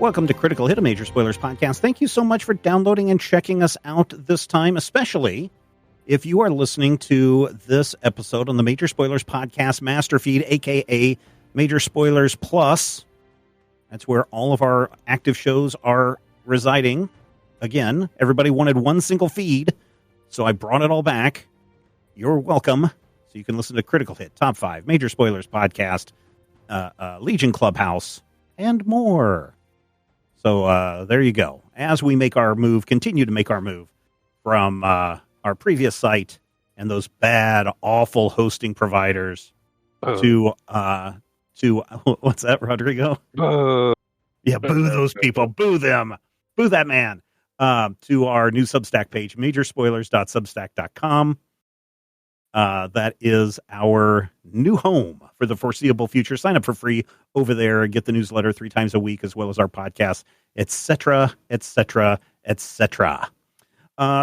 Welcome to Critical Hit, a Major Spoilers podcast. Thank you so much for downloading and checking us out this time, especially if you are listening to this episode on the Major Spoilers Podcast Master Feed, a.k.a. Major Spoilers Plus. That's where all of our active shows are residing. Again, everybody wanted one single feed, so I brought it all back. You're welcome. So you can listen to Critical Hit, Top 5, Major Spoilers Podcast, Legion Clubhouse, and more. So there you go. As we make our move, continue to make our move from our previous site and those bad, awful hosting providers to what's that, Rodrigo? Yeah, boo those people. Boo them. Boo that man. To our new Substack page, majorspoilers.substack.com. That is our new home for the foreseeable future. Sign up for free over there and get the newsletter 3 times a week, as well as our podcast, etc., etc., etc.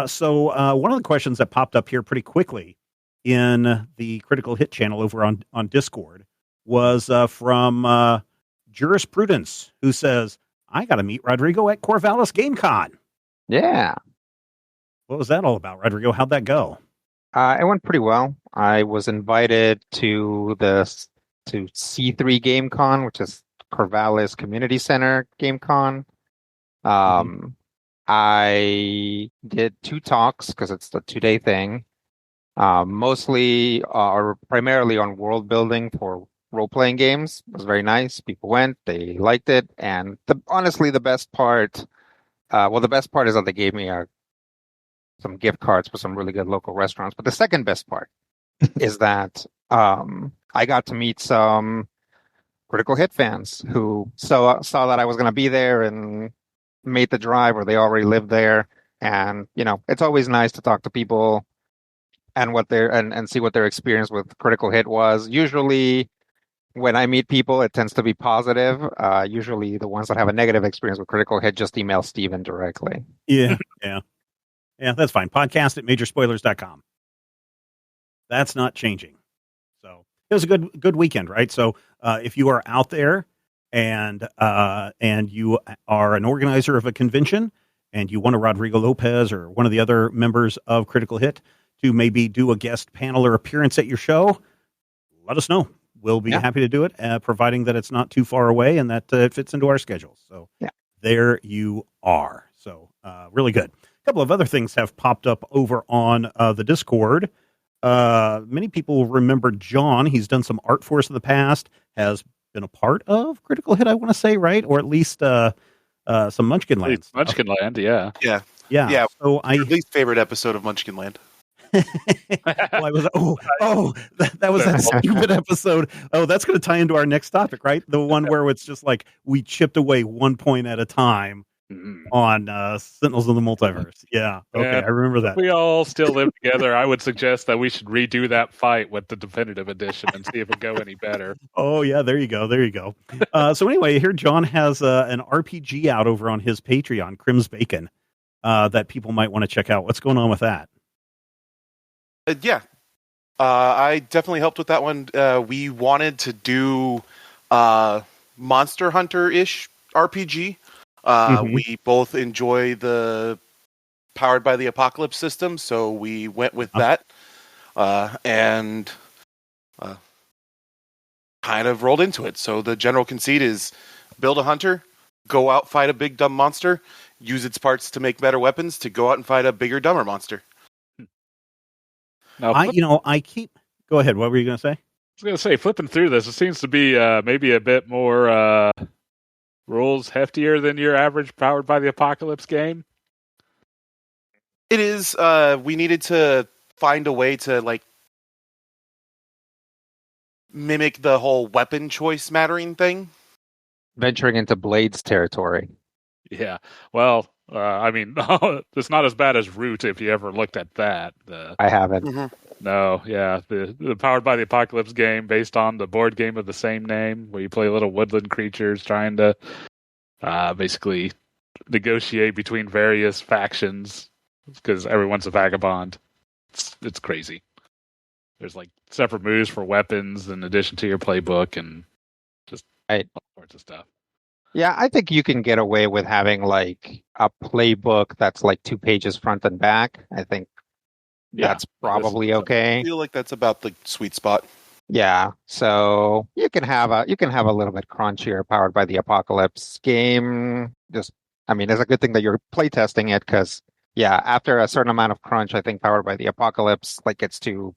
So one of the questions that popped up here pretty quickly in the Critical Hit channel over on Discord was from Jurisprudence, who says, I got to meet Rodrigo at Corvallis GameCon. Yeah. What was that all about, Rodrigo? How'd that go? It went pretty well. I was invited to C3 GameCon, which is Corvallis Community Center GameCon. I did 2 talks because it's the 2-day thing. Mostly or primarily on world building for role-playing games. It was very nice. People went, they liked it, and honestly, the best part, the best part is that they gave me some gift cards for some really good local restaurants. But the second best part is that I got to meet some Critical Hit fans who saw that I was going to be there and made the drive, or they already lived there. And it's always nice to talk to people and and see what their experience with Critical Hit was. Usually, when I meet people, it tends to be positive. Usually, the ones that have a negative experience with Critical Hit just email Steven directly. Yeah, that's fine. Podcast at majorspoilers.com. That's not changing. So it was a good weekend, right? So if you are out there and you are an organizer of a convention and you want a Rodrigo Lopez or one of the other members of Critical Hit to maybe do a guest panel or appearance at your show, let us know. We'll be happy to do it, providing that it's not too far away and that it fits into our schedule. So there you are. So really good. A couple of other things have popped up over on the Discord. Many people remember John. He's done some art for us in the past, has been a part of Critical Hit, I want to say, right? Or at least some Munchkin Land. Munchkin Land, yeah. Yeah. So your least favorite episode of Munchkin Land. Well, I was that was that stupid episode. Oh, that's going to tie into our next topic, right? The one where it's just like we chipped away 1 point at a time on Sentinels of the Multiverse. Yeah. Okay, I remember that. If we all still live together, I would suggest that we should redo that fight with the definitive edition and see if it go any better. Oh yeah, there you go. So anyway, here John has an RPG out over on his Patreon, Crim's Bacon, that people might want to check out. What's going on with that? I definitely helped with that one. We wanted to do Monster Hunter-ish RPG. We both enjoy the Powered by the Apocalypse system, so we went with that and kind of rolled into it. So the general conceit is build a hunter, go out, fight a big dumb monster, use its parts to make better weapons to go out and fight a bigger, dumber monster. Now, go ahead. What were you going to say? I was going to say, flipping through this, it seems to be maybe a bit more rules heftier than your average Powered by the Apocalypse game. It is. We needed to find a way to mimic the whole weapon choice mattering thing. Venturing into Blades territory. Yeah. Well, I mean, it's not as bad as Root if you ever looked at that. I haven't. Mm-hmm. No, yeah. The Powered by the Apocalypse game based on the board game of the same name, where you play little woodland creatures trying to basically negotiate between various factions because everyone's a vagabond. It's crazy. There's separate moves for weapons in addition to your playbook and just all sorts of stuff. Yeah, I think you can get away with having like a playbook that's like 2 pages front and back. I think that's probably I okay. feel like that's about the sweet spot. Yeah, so you can have a little bit crunchier Powered by the Apocalypse game. I mean, it's a good thing that you're playtesting it because yeah, after a certain amount of crunch, I think Powered by the Apocalypse like gets too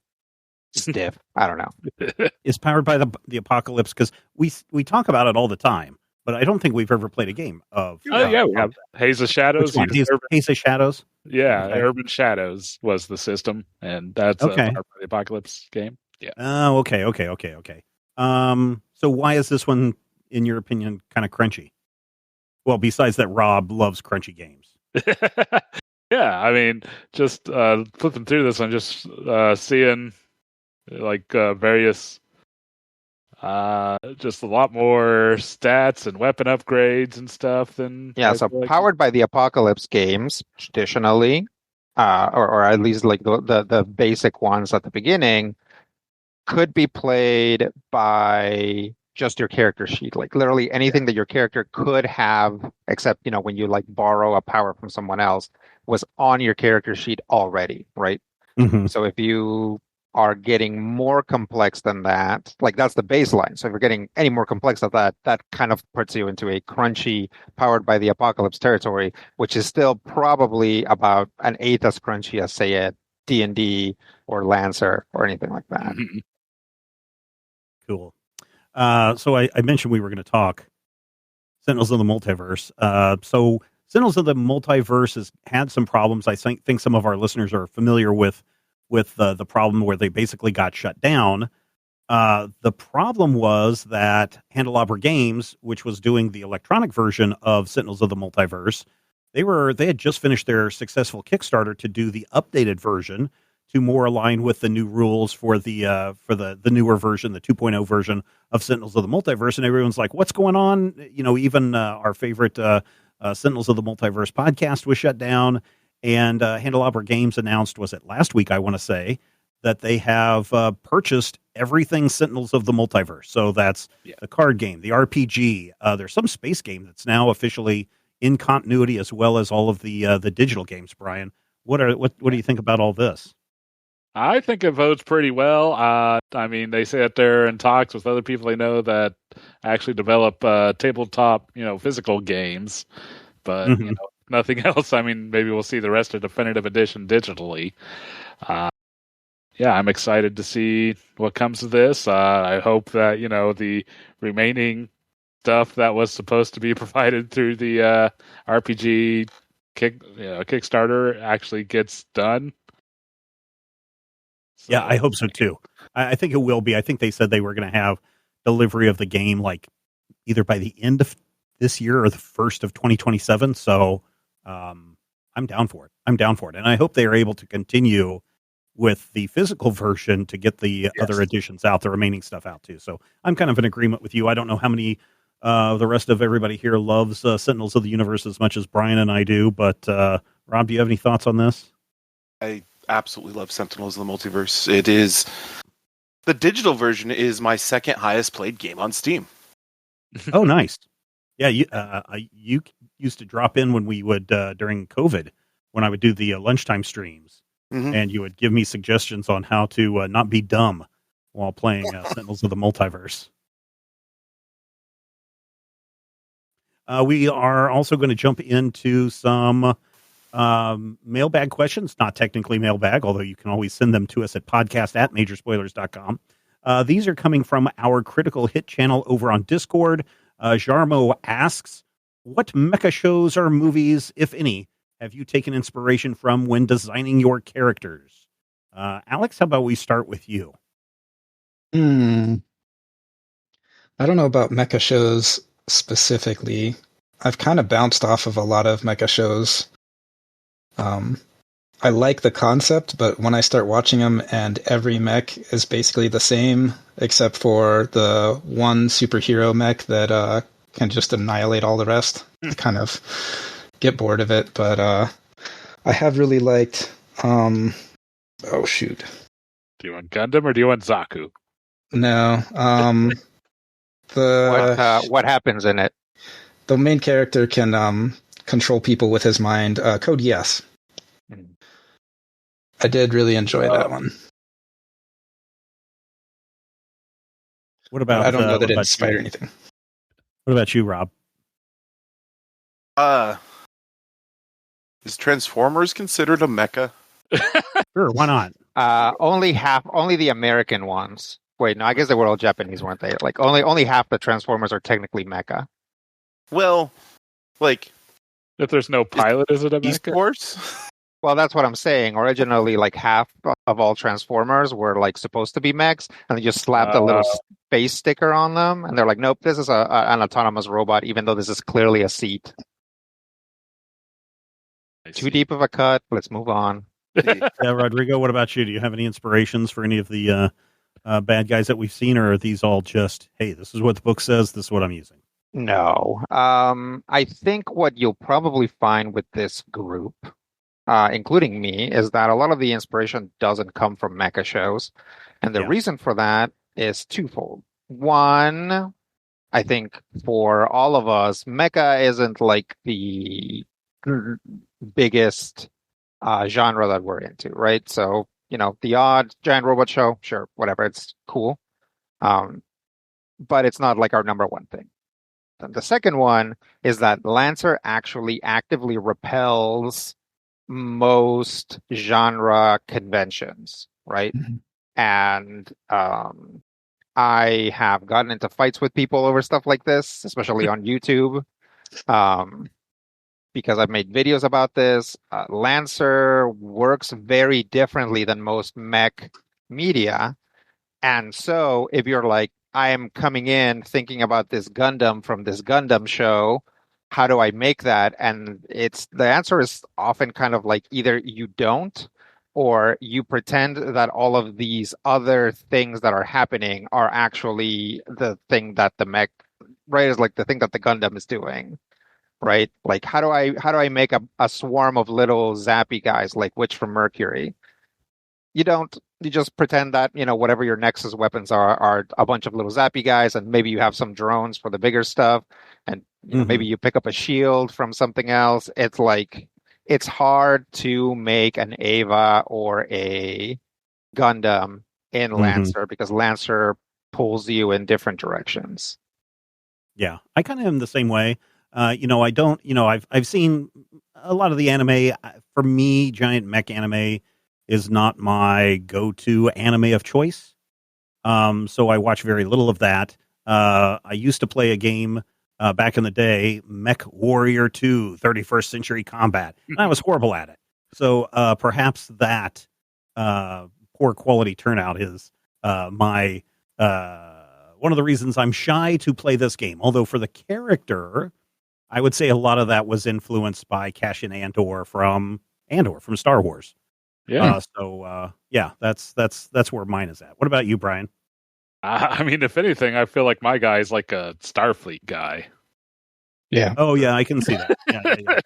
stiff. I don't know. Is Powered by the Apocalypse, because we talk about it all the time, but I don't think we've ever played a game of. Yeah, we have Haze of Shadows. Which one? Haze of Shadows. Yeah, Okay. Urban Shadows was the system, and that's Okay. a Powered by the Apocalypse game. Yeah. Oh, okay. So why is this one, in your opinion, kind of crunchy? Well, besides that, Rob loves crunchy games. Yeah, I mean, just flipping through this one, just seeing like various, just a lot more stats and weapon upgrades and stuff than Yeah, so Powered by the Apocalypse games traditionally, or at least like the basic ones at the beginning, could be played by just your character sheet. Like literally anything that your character could have, except, when you like borrow a power from someone else, was on your character sheet already, right? Mm-hmm. So if you are getting more complex than that, like that's the baseline. So if you're getting any more complex than that, that kind of puts you into a crunchy Powered by the Apocalypse territory, which is still probably about an eighth as crunchy as, say, a D&D or Lancer or anything like that. Mm-hmm. Cool. So I mentioned we were going to talk Sentinels of the Multiverse. So Sentinels of the Multiverse has had some problems. I think some of our listeners are familiar with the problem where they basically got shut down. The problem was that Candelabra Games, which was doing the electronic version of Sentinels of the Multiverse, they had just finished their successful Kickstarter to do the updated version to more align with the new rules for the newer version, the 2.0 version of Sentinels of the Multiverse. And everyone's like, what's going on? Even our favorite Sentinels of the Multiverse podcast was shut down. And Candelabra Games announced, was it last week, I want to say, that they have purchased everything Sentinels of the Multiverse. So that's the card game, the RPG. There's some space game that's now officially in continuity, as well as all of the digital games. Brian, what do you think about all this? I think it votes pretty well. I mean, they sat there and talks with other people they know that actually develop tabletop, physical games, but nothing else. I mean, maybe we'll see the rest of Definitive Edition digitally. Yeah, I'm excited to see what comes of this. I hope that the remaining stuff that was supposed to be provided through the RPG Kickstarter actually gets done. So, yeah, I hope so too. I think it will be. I think they said they were going to have delivery of the game like either by the end of this year or the first of 2027. So I'm down for it. And I hope they are able to continue with the physical version to get the other editions out, the remaining stuff out too. So I'm kind of in agreement with you. I don't know how many the rest of everybody here loves Sentinels of the Universe as much as Brian and I do, but Rob, do you have any thoughts on this? I absolutely love Sentinels of the Multiverse. It is the digital version is my second highest played game on Steam. Oh, nice. Yeah, you used to drop in when we would during COVID when I would do the lunchtime streams, and you would give me suggestions on how to not be dumb while playing Sentinels of the Multiverse. We are also going to jump into some mailbag questions, not technically mailbag, although you can always send them to us at podcast@majorspoilers.com. These are coming from our Critical Hit channel over on Discord. Jarmo asks, what mecha shows or movies, if any, have you taken inspiration from when designing your characters? Alex, how about we start with you? I don't know about mecha shows specifically. I've kind of bounced off of a lot of mecha shows. I like the concept, but when I start watching them and every mech is basically the same, except for the one superhero mech that can just annihilate all the rest, I kind of get bored of it. But I have really liked... oh, shoot. Do you want Gundam or do you want Zaku? No. What happens in it? The main character can control people with his mind. Code Yes. I did really enjoy that one. What about? I don't know that it about inspired you? anything. What about you, Rob? Is Transformers considered a mecha? Sure, why not? Only the American ones. Wait, no, I guess they were all Japanese, weren't they? Like only half the Transformers are technically mecha. Well, like If there's no pilot, is it a Beast mecha? Force? Well, that's what I'm saying. Originally, like half of all Transformers were like supposed to be mechs, and they just slapped a little space sticker on them, and they're like, "Nope, this is an autonomous robot," even though this is clearly a seat. Too deep of a cut. Let's move on. Yeah, Rodrigo, what about you? Do you have any inspirations for any of the bad guys that we've seen, or are these all just, hey, this is what the book says, this is what I'm using? No. I think what you'll probably find with this group, including me, is that a lot of the inspiration doesn't come from mecha shows. And the reason for that is twofold. One, I think for all of us, mecha isn't like the biggest genre that we're into, right? So, the odd giant robot show, sure, whatever, it's cool. But it's not like our number one thing. And the second one is that Lancer actually actively repels most genre conventions, right? Mhm. And I have gotten into fights with people over stuff like this, especially on YouTube, because I've made videos about this. Lancer works very differently than most mech media. And so if you're like, I am coming in thinking about this Gundam from this Gundam show, how do I make that? And the answer is often kind of like either you don't, or you pretend that all of these other things that are happening are actually the thing that the mech, right, is like the thing that the Gundam is doing, right? Like how do I make a swarm of little zappy guys like Witch from Mercury? You don't. You just pretend that, whatever your Nexus weapons are a bunch of little zappy guys, and maybe you have some drones for the bigger stuff, and maybe you pick up a shield from something else. It's like, it's hard to make an Ava or a Gundam in Lancer because Lancer pulls you in different directions. Yeah, I kind of am the same way. I don't, I've seen a lot of the anime. For me, giant mech anime is not my go-to anime of choice. So I watch very little of that. I used to play a game back in the day, Mech Warrior 2, 31st Century Combat, and I was horrible at it. So perhaps that poor quality turnout is my one of the reasons I'm shy to play this game. Although for the character, I would say a lot of that was influenced by Cassian Andor from Star Wars. Yeah. That's where mine is at. What about you, Brian? I mean, if anything, I feel like my guy is like a Starfleet guy. Yeah. Oh, yeah, I can see that. Yeah.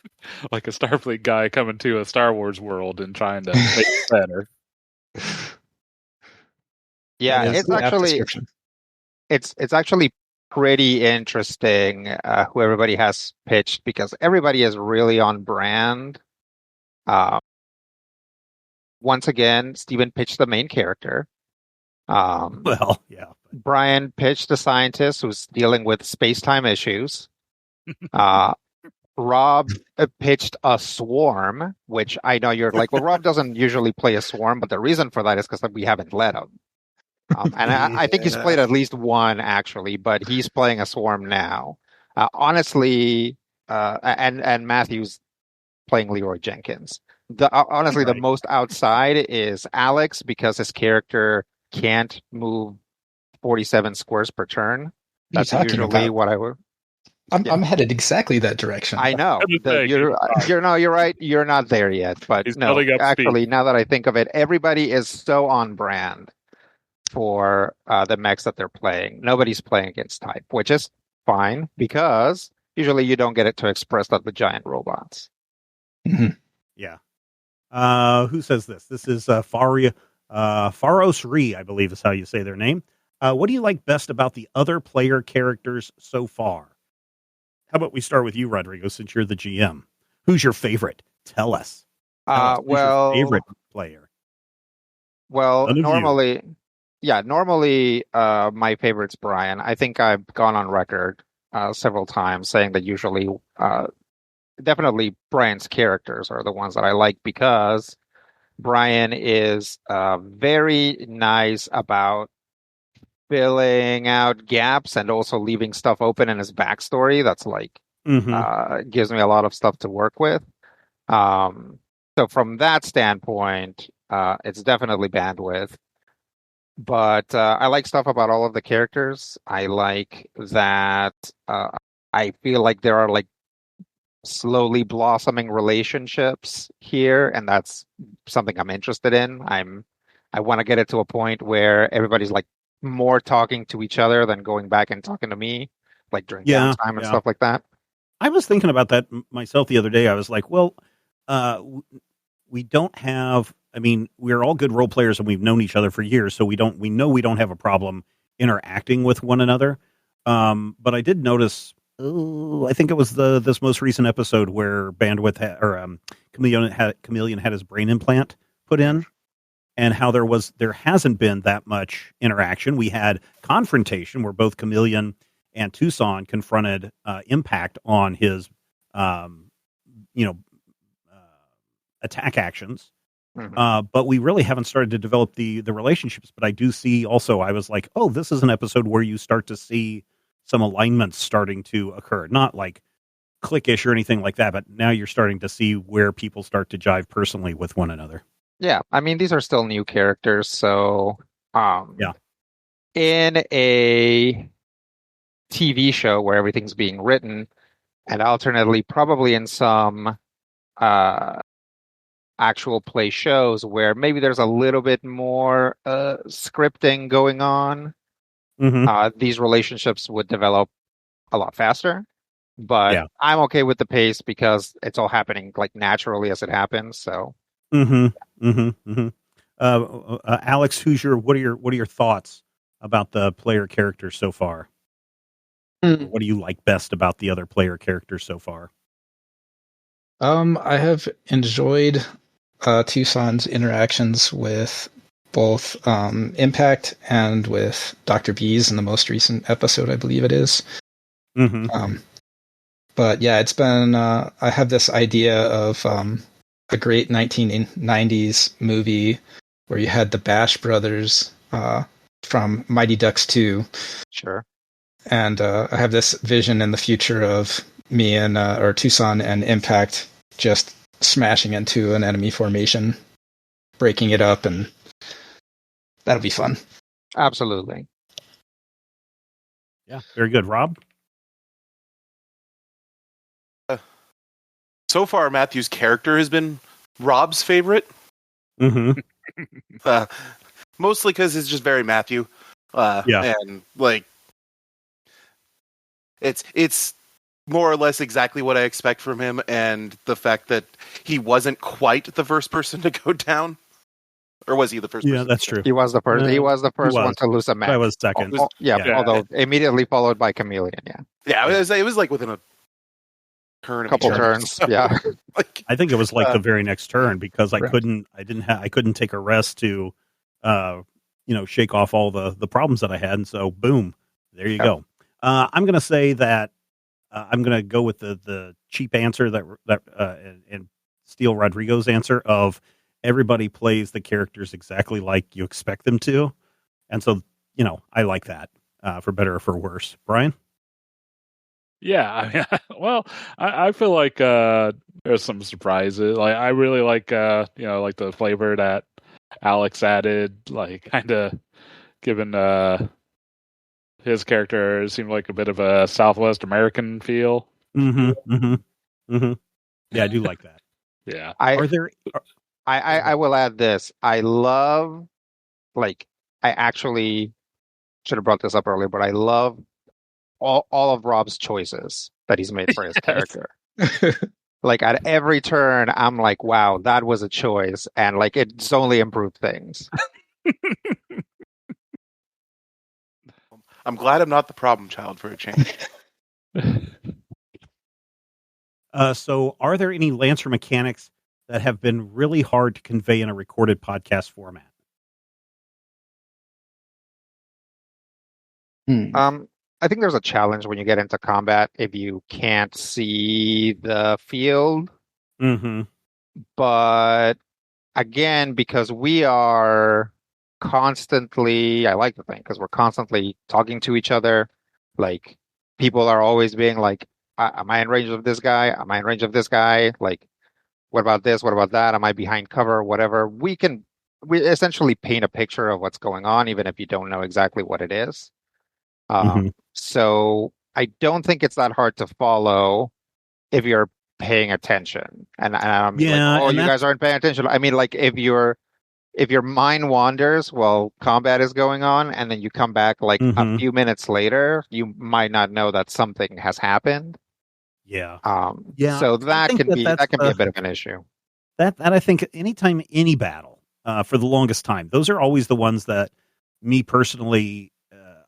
Like a Starfleet guy coming to a Star Wars world and trying to make it better. Yeah, it's actually pretty interesting who everybody has pitched, because everybody is really on brand. Once again, Steven pitched the main character. Well, yeah. Brian pitched a scientist who's dealing with space-time issues. Rob pitched a swarm, which I know you're like, well, Rob doesn't usually play a swarm, but the reason for that is because we haven't let him. And I think he's played at least one, actually, but he's playing a swarm now. Honestly, and Matthew's playing Leroy Jenkins. Honestly, the most outside is Alex, because his character can't move 47 squares per turn. That's usually what I would. I'm headed exactly that direction. I know. You're right. You're not there yet, but no. Actually, now that I think of it, everybody is so on brand for the mechs that they're playing. Nobody's playing against type, which is fine, because usually you don't get it to express that with giant robots. Mm-hmm. Yeah. Who says this? This is Faros Ree, I believe is how you say their name. What do you like best about the other player characters so far? How about we start with you, Rodrigo, since you're the GM? Who's your favorite? Tell us. Who's your favorite player? Well, normally, my favorite's Brian. I think I've gone on record several times saying that usually, definitely Brian's characters are the ones that I like because Brian is very nice about filling out gaps and also leaving stuff open in his backstory. That's like gives me a lot of stuff to work with. So from that standpoint, it's definitely bandwidth. But I like stuff about all of the characters. I like that I feel like there are like slowly blossoming relationships here, and that's something I'm interested in. I want to get it to a point where everybody's like more talking to each other than going back and talking to me, like during downtime and stuff like that. I was thinking about that myself the other day. I was like, well, we don't have. I mean, we're all good role players, and we've known each other for years, so we know we don't have a problem interacting with one another. But I did notice. I think it was this most recent episode where Chameleon had his brain implant put in, and how there hasn't been that much interaction. We had confrontation where both Chameleon and Tucson confronted Impact on his attack actions. But we really haven't started to develop the relationships. But I do see also, I was like, oh, this is an episode where you start to see some alignments starting to occur. Not like cliquish or anything like that, but now you're starting to see where people start to jive personally with one another. Yeah, I mean, these are still new characters, so in a TV show where everything's being written, and alternately probably in some actual play shows where maybe there's a little bit more scripting going on, these relationships would develop a lot faster. But I'm okay with the pace because it's all happening like naturally as it happens. So, Alex, what are your thoughts about the player characters so far? What do you like best about the other player characters so far? I have enjoyed Tucson's interactions with both Impact and with Dr. Bees in the most recent episode, I believe it is. But yeah, it's been, I have this idea of a great 1990s movie where you had the Bash Brothers from Mighty Ducks 2. Sure. And I have this vision in the future of me and, or Tucson and Impact just smashing into an enemy formation, breaking it up, and that'll be fun. Absolutely. Yeah, very good. Rob? So far, Matthew's character has been Rob's favorite. Mostly because it's just very Matthew. And like, it's more or less exactly what I expect from him, and the fact that he wasn't quite the first person to go down. Or was he the first person? Yeah, that's true. He was the first. He was the first one to lose a match. I was second. Although immediately followed by Chameleon. It was like within a turn, couple turns. Yeah, I think it was like the very next turn because I couldn't take a rest to, shake off all the problems that I had, and so boom, there you go. I'm going to say that I'm going to go with the cheap answer that and steal Rodrigo's answer of everybody plays the characters exactly like you expect them to, and so I like that for better or for worse. Brian? Yeah, I mean, well, I feel like there's some surprises. Like I really like like the flavor that Alex added, like kind of given his character seemed like a bit of a Southwest American feel. Yeah, I do like that. Yeah. I will add this. I love, I actually should have brought this up earlier, but I love all of Rob's choices that he's made for his character. Like at every turn, I'm like, wow, that was a choice. And like, it's only improved things. I'm glad I'm not the problem child for a change. So are there any Lancer mechanics that have been really hard to convey in a recorded podcast format? I think there's a challenge when you get into combat if you can't see the field. Mm-hmm. But again, because we are constantly, I like to think, because we're constantly talking to each other, like people are always being like, am I in range of this guy? Am I in range of this guy? Like, what about this? What about that? Am I behind cover? Whatever. We essentially paint a picture of what's going on, even if you don't know exactly what it is. So I don't think it's that hard to follow if you're paying attention. And I'm like, oh, you guys aren't paying attention. I mean, like if your mind wanders while combat is going on, and then you come back like a few minutes later, you might not know that something has happened. Yeah. So that can be a bit of an issue. That I think anytime any battle, for the longest time, those are always the ones that me personally,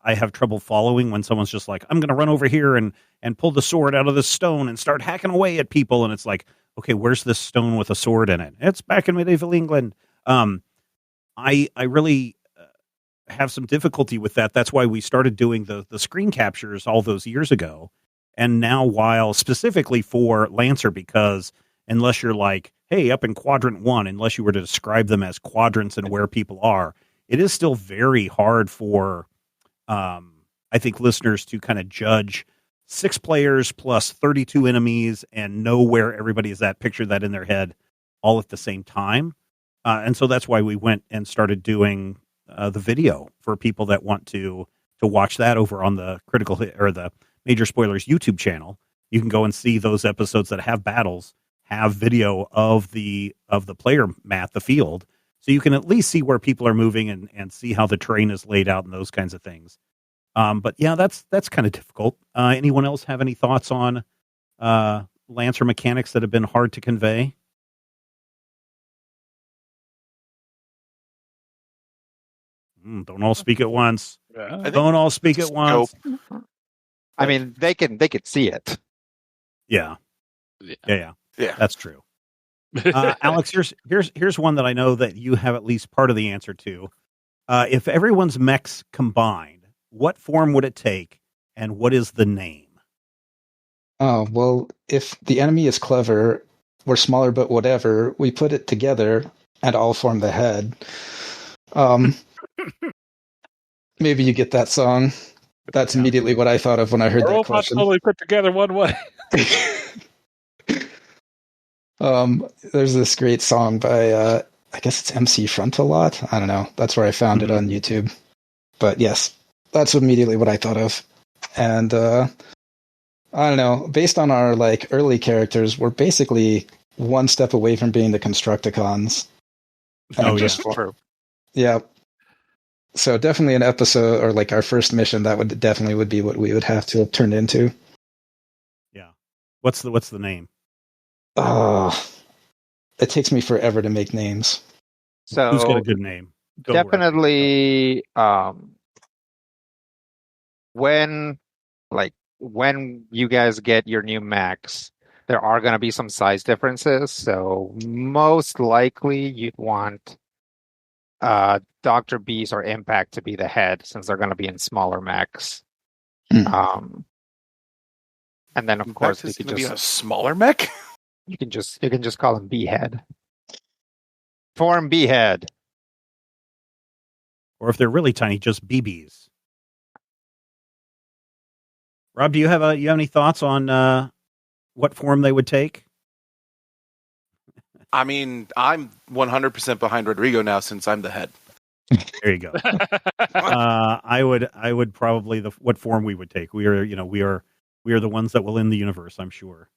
I have trouble following when someone's just like, I'm going to run over here and pull the sword out of this stone and start hacking away at people. And it's like, okay, where's this stone with a sword in it? It's back in medieval England. I really have some difficulty with that. That's why we started doing the screen captures all those years ago. And now, while specifically for Lancer, because unless you're like, hey, up in quadrant 1, unless you were to describe them as quadrants and where people are, it is still very hard for, I think, listeners to kind of judge 6 players plus 32 enemies and know where everybody is at, picture that in their head all at the same time. And so that's why we went and started doing the video for people that want to watch that over on the Critical Hit or the Major Spoilers YouTube channel. You can go and see those episodes that have battles, have video of the player mat, the field, so you can at least see where people are moving and see how the terrain is laid out and those kinds of things. But yeah, that's kind of difficult. Anyone else have any thoughts on Lancer mechanics that have been hard to convey? Don't all speak at once. Don't all speak at once. I mean, they could see it. Yeah. That's true. Alex, here's one that I know that you have at least part of the answer to. If everyone's mechs combined, what form would it take, and what is the name? Oh, well, if the enemy is clever, we're smaller but whatever, we put it together and all form the head. Maybe you get that song. That's immediately what I thought of when I heard that question. Totally put together one way. There's this great song by, I guess it's MC Frontalot. I don't know. That's where I found it on YouTube. But yes, that's immediately what I thought of. And I don't know. Based on our early characters, we're basically one step away from being the Constructicons. True. Yeah. So definitely an episode or our first mission that would be what we would have to have turned into. Yeah. What's the name? It takes me forever to make names. So who's got a good name? Definitely when you guys get your new mechs, there are going to be some size differences. So most likely you'd want Dr. Beast or Impact to be the head, since they're going to be in smaller mechs. And then of course you could be a smaller mech. You can just call him B-head. Form B-head. Or if they're really tiny, just BBs. Rob, do you have any thoughts on what form they would take? I mean, I'm 100% behind Rodrigo now since I'm the head. There you go. I would probably what form we would take. We are the ones that will end the universe, I'm sure.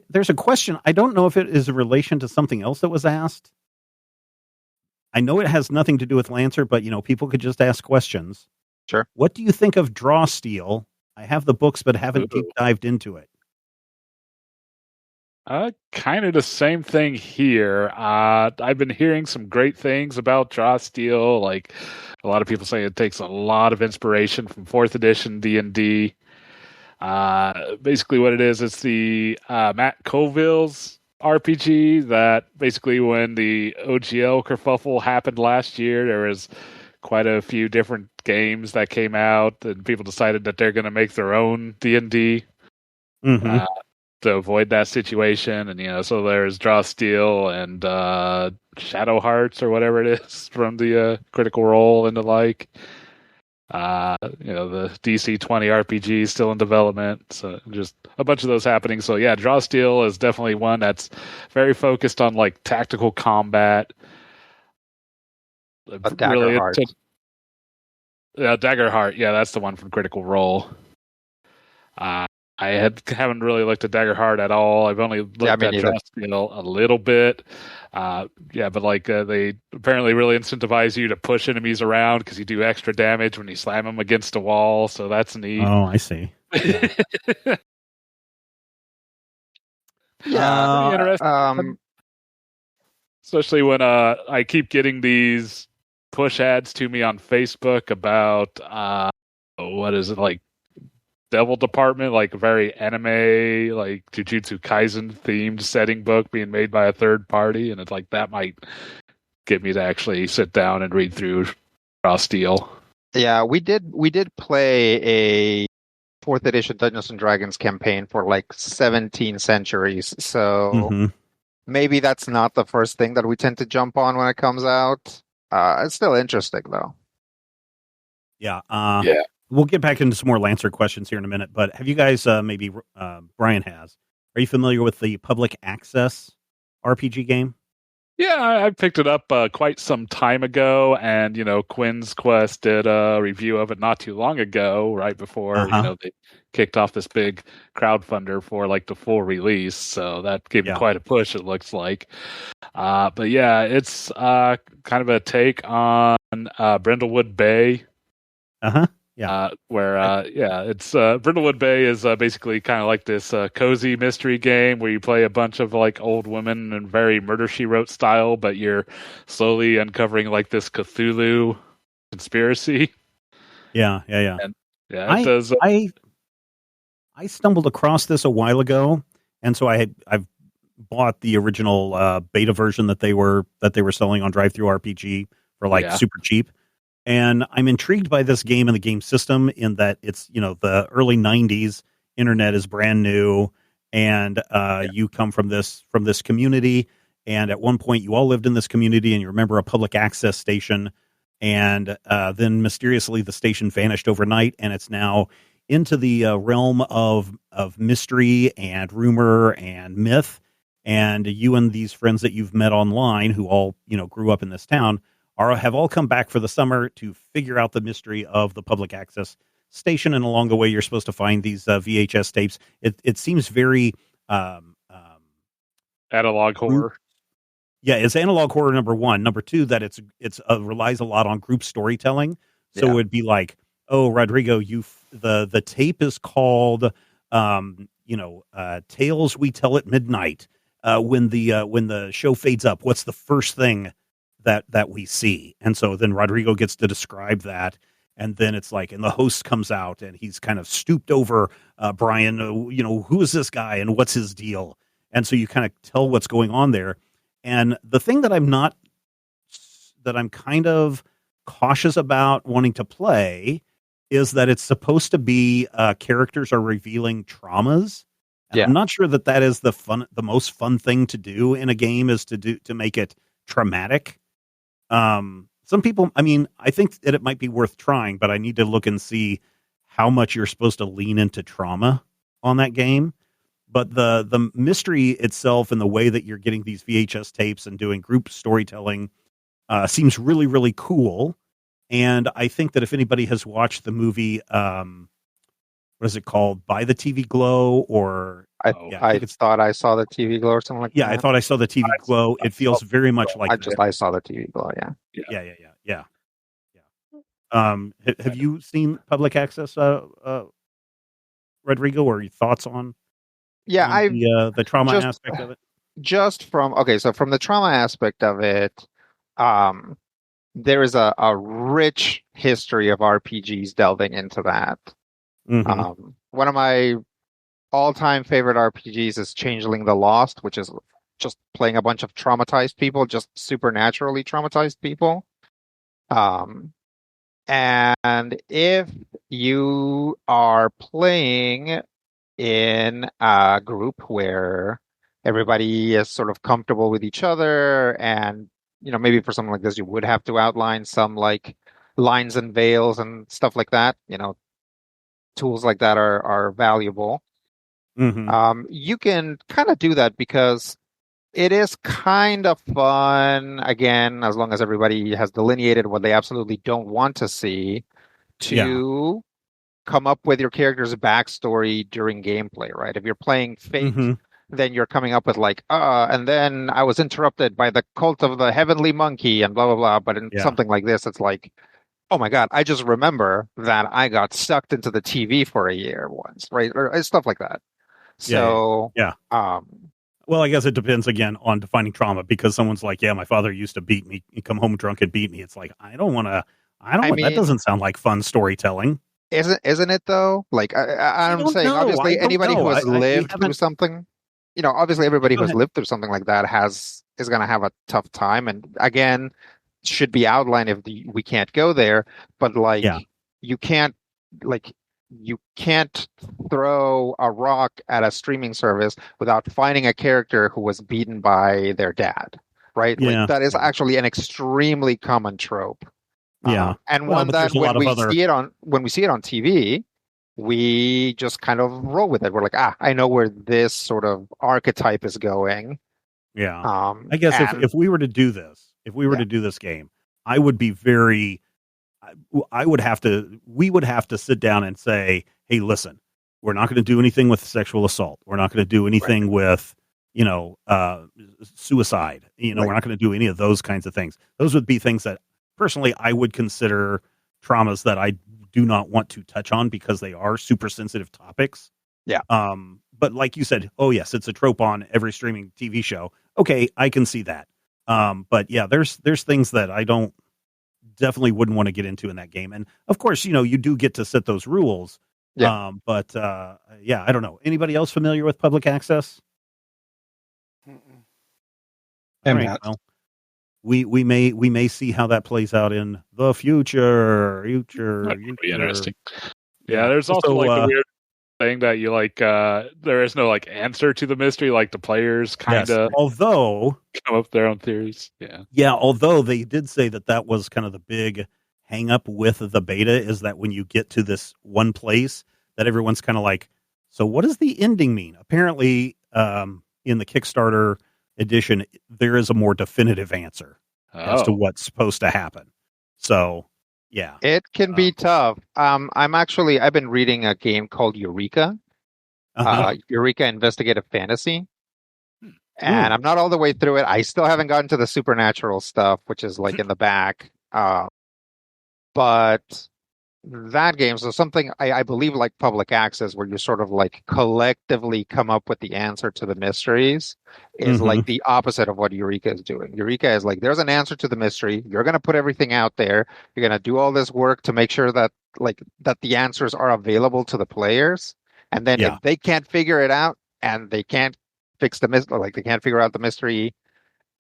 There's a question. I don't know if it is in relation to something else that was asked. I know it has nothing to do with Lancer, but people could just ask questions. Sure. What do you think of Draw Steel? I have the books, but haven't deep dived into it. Kind of the same thing here. I've been hearing some great things about Draw Steel. Like a lot of people say it takes a lot of inspiration from 4th edition D&D. Basically, what it is, it's the Matt Colville's RPG that basically when the OGL kerfuffle happened last year, there was quite a few different games that came out, and people decided that they're going to make their own D&D to avoid that situation. And, so there's Draw Steel and Shadow Hearts or whatever it is from the Critical Role and the like. The DC 20 RPG is still in development, so just a bunch of those happening. So yeah, Draw Steel is definitely one that's very focused on like tactical combat. A Dagger Heart. Dagger Heart, yeah, that's the one from Critical Role. I haven't really looked at Dagger Heart at all. I've only looked at Draw Steel a little bit. But like they apparently really incentivize you to push enemies around because you do extra damage when you slam them against a wall. So that's neat. Oh, I see. Yeah, pretty interesting. Especially when I keep getting these push ads to me on Facebook about what is it, like Devil Department, like a very anime, like Jujutsu Kaisen themed setting book being made by a third party, and it's like that might get me to actually sit down and read through Raw Steel. Yeah, we did play a 4th edition Dungeons and Dragons campaign for like 17 centuries, so maybe that's not the first thing that we tend to jump on when it comes out. It's still interesting though. Yeah. We'll get back into some more Lancer questions here in a minute, but have you guys, maybe Brian has, are you familiar with the public access RPG game? Yeah, I picked it up quite some time ago, and, Quinn's Quest did a review of it not too long ago, right before, they kicked off this big crowdfunder for, like, the full release, so that gave me quite a push, it looks like. But yeah, it's kind of a take on Brindlewood Bay. It's Brindlewood Bay is basically kind of like this cozy mystery game where you play a bunch of like old women in very Murder, She Wrote style, but you're slowly uncovering like this Cthulhu conspiracy. Yeah. And, it does. I stumbled across this a while ago, and so I've bought the original beta version that they were selling on DriveThru RPG for super cheap. And I'm intrigued by this game and the game system in that it's, the early 90s, internet is brand new, and you come from this community, and at one point you all lived in this community, and you remember a public access station, and then mysteriously the station vanished overnight, and it's now into the realm of mystery and rumor and myth, and you and these friends that you've met online who all, grew up in this town have all come back for the summer to figure out the mystery of the public access station, and along the way you're supposed to find these VHS tapes. It seems very analog horror. Yeah, it's analog horror, number one. Number two, that it's relies a lot on group storytelling. So it would be like, oh, Rodrigo, the tape is called Tales We Tell at Midnight. When the show fades up, what's the first thing that we see? And so then Rodrigo gets to describe that, and then it's like, and the host comes out and he's kind of stooped over Brian, who is this guy and what's his deal? And so you kind of tell what's going on there. And the thing that I'm kind of cautious about wanting to play is that it's supposed to be characters are revealing traumas. And I'm not sure that is the most fun thing to do in a game is to make it traumatic. Some people, I think that it might be worth trying, but I need to look and see how much you're supposed to lean into trauma on that game. But the mystery itself and the way that you're getting these VHS tapes and doing group storytelling seems really, really cool. And I think that if anybody has watched the movie, what is it called? By the TV Glow, or I thought I saw the TV Glow or something like that. Yeah, I thought I saw the TV Glow. It feels very much like I saw the TV Glow. Yeah. Have you seen public access, Rodrigo, or your thoughts on? Yeah, the trauma aspect of it. So from the trauma aspect of it, there is a rich history of RPGs delving into that. one of my all-time favorite RPGs is Changeling the Lost, which is just playing a bunch of traumatized people, just supernaturally traumatized people. And if you are playing in a group where everybody is sort of comfortable with each other, and maybe for something like this, you would have to outline some like lines and veils and stuff like that. Tools like that are valuable. You can kind of do that because it is kind of fun, again, as long as everybody has delineated what they absolutely don't want to see, to come up with your character's backstory during gameplay, right? If you're playing fake, then you're coming up with like, and then I was interrupted by the cult of the heavenly monkey and blah, blah, blah. But in something like this, it's like, oh my God, I just remember that I got sucked into the TV for a year once, right? Or stuff like that. So, well, I guess it depends again on defining trauma, because someone's like, yeah, my father used to beat me. He'd come home drunk and beat me. It's like, I don't want, that doesn't sound like fun storytelling. Isn't it though? Like I'm saying, obviously anybody who has lived through something, obviously everybody who's lived through something like that is going to have a tough time. And again, should be outlined if we can't go there, but like you can't throw a rock at a streaming service without finding a character who was beaten by their dad, right? Like that is actually an extremely common trope. And one that when we see it on TV, we just kind of roll with it. We're like, I know where this sort of archetype is going. Yeah. I guess if we were to do this, to do this game, I would be we would have to sit down and say, hey, listen, we're not going to do anything with sexual assault. We're not going to do anything with, suicide. We're not going to do any of those kinds of things. Those would be things that personally I would consider traumas that I do not want to touch on because they are super sensitive topics. Yeah. But like you said, oh yes, it's a trope on every streaming TV show. Okay, I can see that. But yeah, there's things that I definitely wouldn't want to get into in that game. And of course, you do get to set those rules. Yeah. But I don't know. Anybody else familiar with public access? Right, well, we may see how that plays out in the future. That'd be interesting. Yeah, there's also the weird thing that you there is no answer to the mystery, the players kind of although come up with their own theories. Although they did say that was kind of the big hang up with the beta, is that when you get to this one place that everyone's kind of like, so what does the ending mean? Apparently in the Kickstarter edition there is a more definitive answer as to what's supposed to happen. So yeah, it can be tough. I've been reading a game called Eureka, Eureka Investigative Fantasy, and I'm not all the way through it. I still haven't gotten to the supernatural stuff, which is in the back. But that game, so something I believe like public access, where you sort of collectively come up with the answer to the mysteries, is the opposite of what Eureka is doing. Eureka is there's an answer to the mystery. You're going to put everything out there. You're going to do all this work to make sure that that the answers are available to the players. And then if they can't figure it out and they can't fix the mystery, they can't figure out the mystery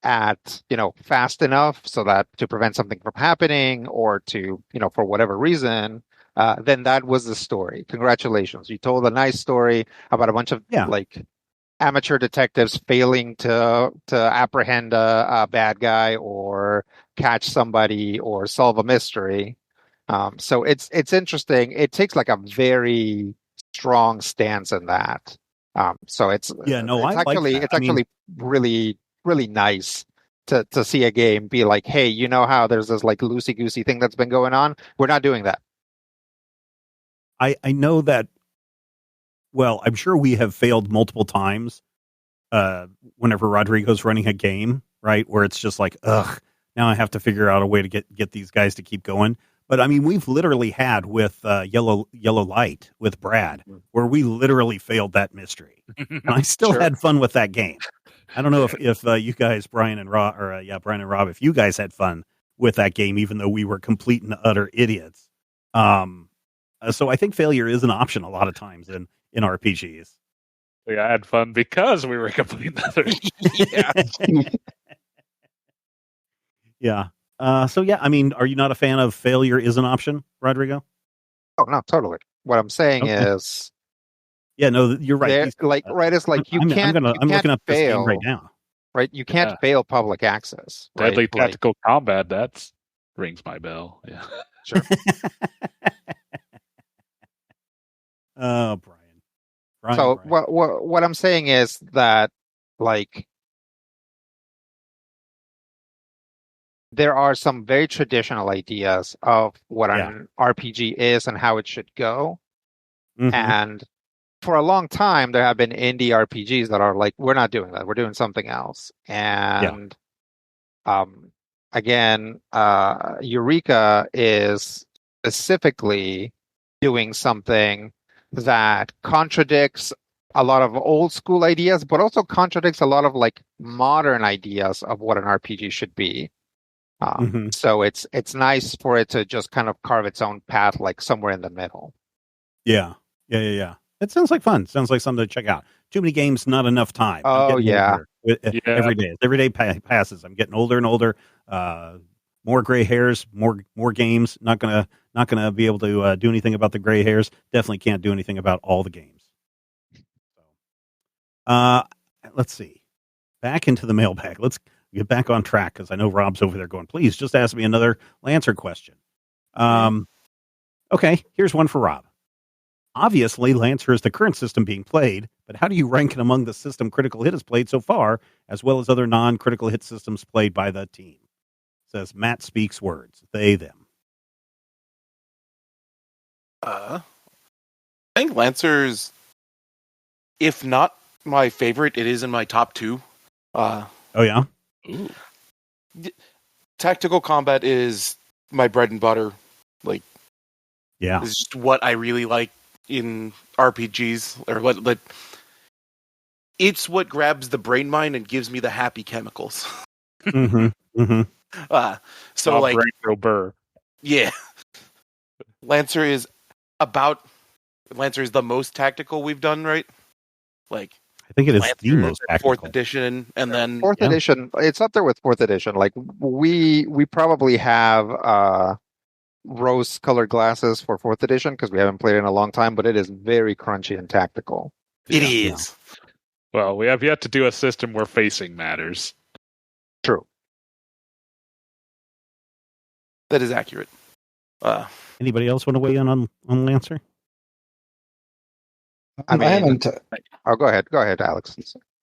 at fast enough so that to prevent something from happening, or to for whatever reason, then that was the story. Congratulations, you told a nice story about a bunch of amateur detectives failing to apprehend a bad guy or catch somebody or solve a mystery. So it's interesting. It takes a very strong stance in that. So it's actually really, really nice to see a game be like, hey, how there's this loosey-goosey thing that's been going on? We're not doing that. I know that, well, I'm sure we have failed multiple times whenever Rodrigo's running a game, right? Where it's just ugh, now I have to figure out a way to get these guys to keep going. But I mean, we've literally had with Yellow Light with Brad, where we literally failed that mystery. And I still had fun with that game. I don't know if you guys, Brian and Rob, if you guys had fun with that game, even though we were complete and utter idiots. So I think failure is an option a lot of times in RPGs. I had fun because we were completing others. Yeah. So yeah, I mean, are you not a fan of failure is an option, Rodrigo? Oh no, totally. What I'm saying Okay. is, Yeah, no, you're right. it's like you I'm can't looking up this game right fail, now. right? You can't fail public access, right? Deadly tactical combat. That rings my bell. Yeah. Sure. Oh, Brian. So what I'm saying is that, like, there are some very traditional ideas of what an RPG is and how it should go. Mm-hmm. And for a long time, there have been indie RPGs that are like, we're not doing that. We're doing something else. And again, Eureka is specifically doing something that contradicts a lot of old school ideas, but also contradicts a lot of like modern ideas of what an RPG should be. So it's nice for it to just kind of carve its own path, like somewhere in the middle. Yeah. It sounds like fun. Sounds like something to check out. Too many games, not enough time. Oh yeah. Every day, passes. I'm getting older and older. More gray hairs, more games. Not gonna be able to do anything about the gray hairs. Definitely can't do anything about all the games. Let's see. Back into the mailbag. Let's get back on track because I know Rob's over there going, please just ask me another Lancer question. Okay, here's one for Rob. Obviously, Lancer is the current system being played, but how do you rank it among the system Critical Hit has played so far, as well as other non-Critical Hit systems played by the team? Says Matt Speaks Words. They, them. I think Lancer's, if not my favorite, it is in my top two. Oh, yeah? Ooh. Tactical combat is my bread and butter. Like, yeah, it's just what I really like in RPGs, or what it's what grabs the brain mind and gives me the happy chemicals. So like, Burr. Yeah, Lancer is the most tactical we've done, right? Like, I think it is Lancer, the most tactical. 4th edition, and then fourth edition. It's up there with 4th edition. Like we probably have rose-colored glasses for 4th edition because we haven't played it in a long time, but it is very crunchy and tactical. It is. Well, we have yet to do a system where facing matters. True. That is accurate. Anybody else want to weigh in on Lancer? I mean, I haven't. Go ahead, Alex.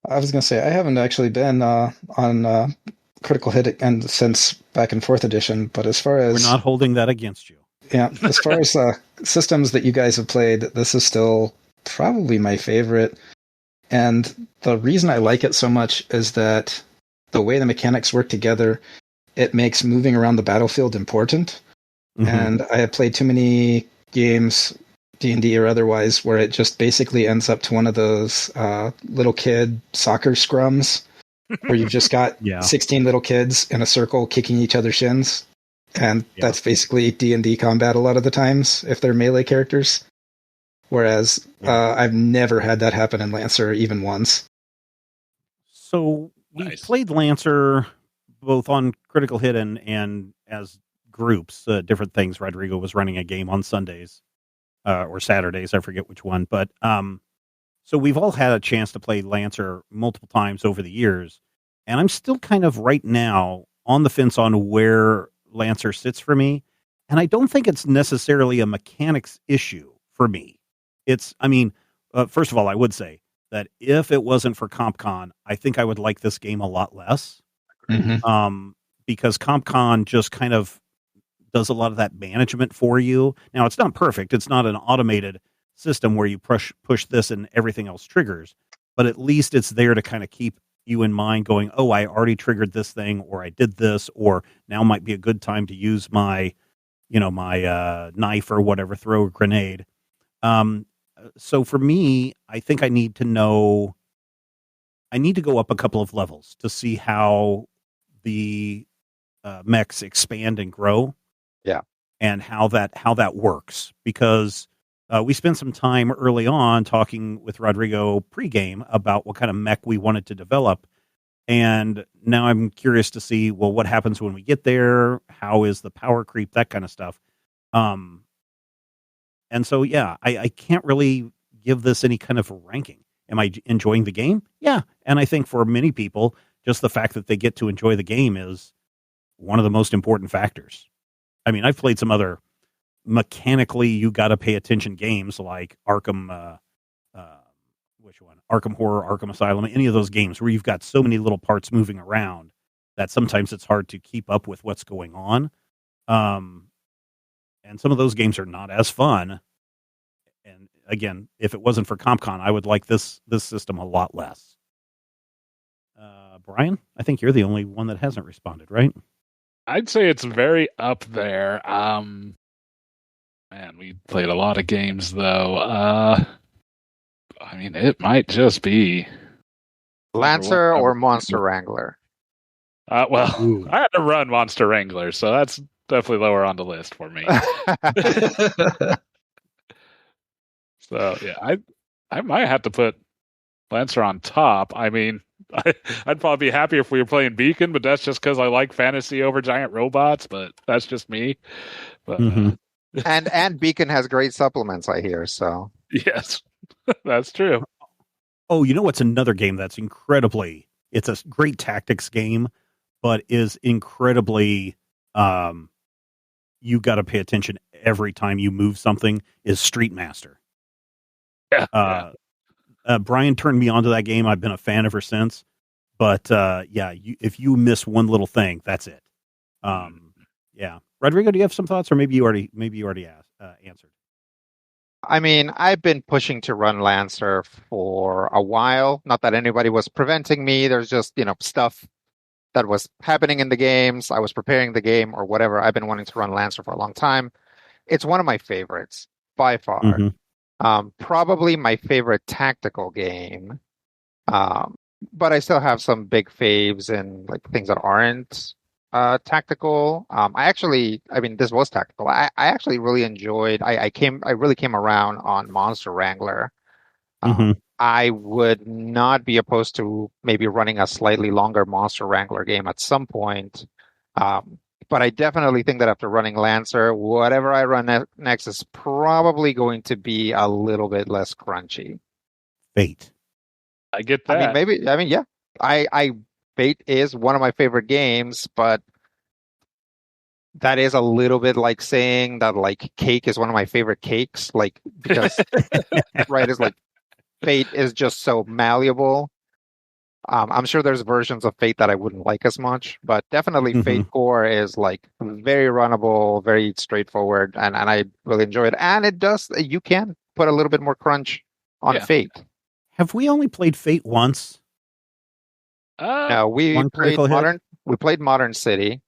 I was going to say I haven't actually been on Critical Hit and since back in 4th edition. But as far as we're not holding that against you. Yeah, as far as systems that you guys have played, this is still probably my favorite. And the reason I like it so much is that the way the mechanics work together, it makes moving around the battlefield important. And I have played too many games, D&D or otherwise, where it just basically ends up to one of those little kid soccer scrums where you've just got 16 little kids in a circle kicking each other's shins. And that's basically D&D combat a lot of the times, if they're melee characters. Whereas I've never had that happen in Lancer even once. So we played Lancer both on Critical Hit and as groups, different things. Rodrigo was running a game on Sundays or Saturdays, I forget which one. But so we've all had a chance to play Lancer multiple times over the years. And I'm still kind of right now on the fence on where Lancer sits for me. And I don't think it's necessarily a mechanics issue for me. It's, I mean, first of all, I would say that if it wasn't for CompCon, I think I would like this game a lot less. Because CompCon just kind of does a lot of that management for you. Now, it's not perfect. It's not an automated system where you push this and everything else triggers. But at least it's there to kind of keep you in mind going, oh, I already triggered this thing, or I did this, or now might be a good time to use my, my knife or whatever, throw a grenade. So for me, I think I need to go up a couple of levels to see how the mechs expand and grow. Yeah. and how that works, because we spent some time early on talking with Rodrigo pregame about what kind of mech we wanted to develop. And now I'm curious to see, well, what happens when we get there? How is the power creep? That kind of stuff. And so, yeah, I can't really give this any kind of ranking. Am I enjoying the game? Yeah. And I think for many people, just the fact that they get to enjoy the game is one of the most important factors. I mean, I've played some other mechanically you got to pay attention games like Arkham, which one? Arkham Horror, Arkham Asylum, any of those games where you've got so many little parts moving around that sometimes it's hard to keep up with what's going on. And some of those games are not as fun. And again, if it wasn't for CompCon, I would like this system a lot less. Brian, I think you're the only one that hasn't responded, right? I'd say it's very up there. Man, we played a lot of games, though. I mean, it might just be Lancer or Monster Wrangler. Well, Ooh. I had to run Monster Wrangler, so that's definitely lower on the list for me. So yeah, I might have to put Lancer on top. I mean, I'd probably be happy if we were playing Beacon, but that's just because I like fantasy over giant robots. But that's just me. But and Beacon has great supplements, I hear. So yes, that's true. Oh, you know what's another game that's incredibly? It's a great tactics game, but is incredibly. You got to pay attention every time you move something. Is Street Master? Yeah. Brian turned me onto that game. I've been a fan ever since. But yeah, if you miss one little thing, that's it. Yeah, Rodrigo, do you have some thoughts, or maybe you already answered? I mean, I've been pushing to run Lancer for a while. Not that anybody was preventing me. There's just stuff that was happening in the games. I was preparing the game or whatever. I've been wanting to run Lancer for a long time. It's one of my favorites by far. Mm-hmm. Probably my favorite tactical game. But I still have some big faves and like things that aren't tactical. I mean, this was tactical. I actually really enjoyed. I really came around on Monster Wrangler. I would not be opposed to maybe running a slightly longer Monster Wrangler game at some point. But I definitely think that after running Lancer, whatever I run next is probably going to be a little bit less crunchy. Fate. I get that. Yeah. Fate is one of my favorite games, but that is a little bit like saying that like cake is one of my favorite cakes, like because right is like Fate is just so malleable. I'm sure there's versions of Fate that I wouldn't like as much, but definitely Fate Core is like very runnable, very straightforward, and I really enjoy it. And you can put a little bit more crunch on Fate. Have we only played Fate once? No, we played Modern City,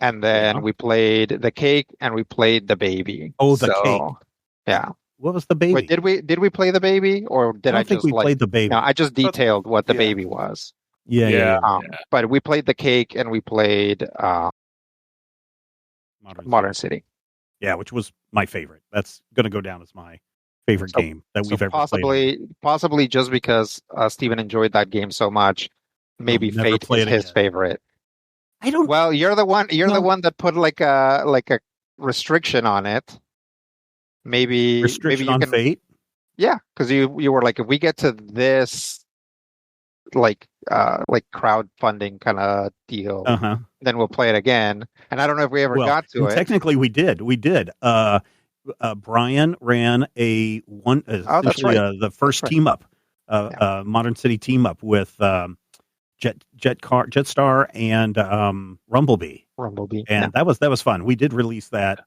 and then we played the cake, and we played the baby. Oh, the cake. Yeah. What was the baby? Wait, did we play the baby, or did I think we played the baby? No, I just detailed what the baby was. Yeah. But we played the cake, and we played Modern City. Yeah, which was my favorite. That's going to go down as my favorite game that we've ever played. Possibly just because Steven enjoyed that game so much, maybe Fate is his favorite. I don't. Well, you're the one that put like a restriction on it. Maybe restriction you on can, Fate. Yeah, because you were like, if we get to this like crowdfunding kind of deal, then we'll play it again. And I don't know if we ever got to it. Technically, we did. Brian ran that's right. The first team up, Modern City team up with Jetstar and Rumblebee. And that was fun. We did release that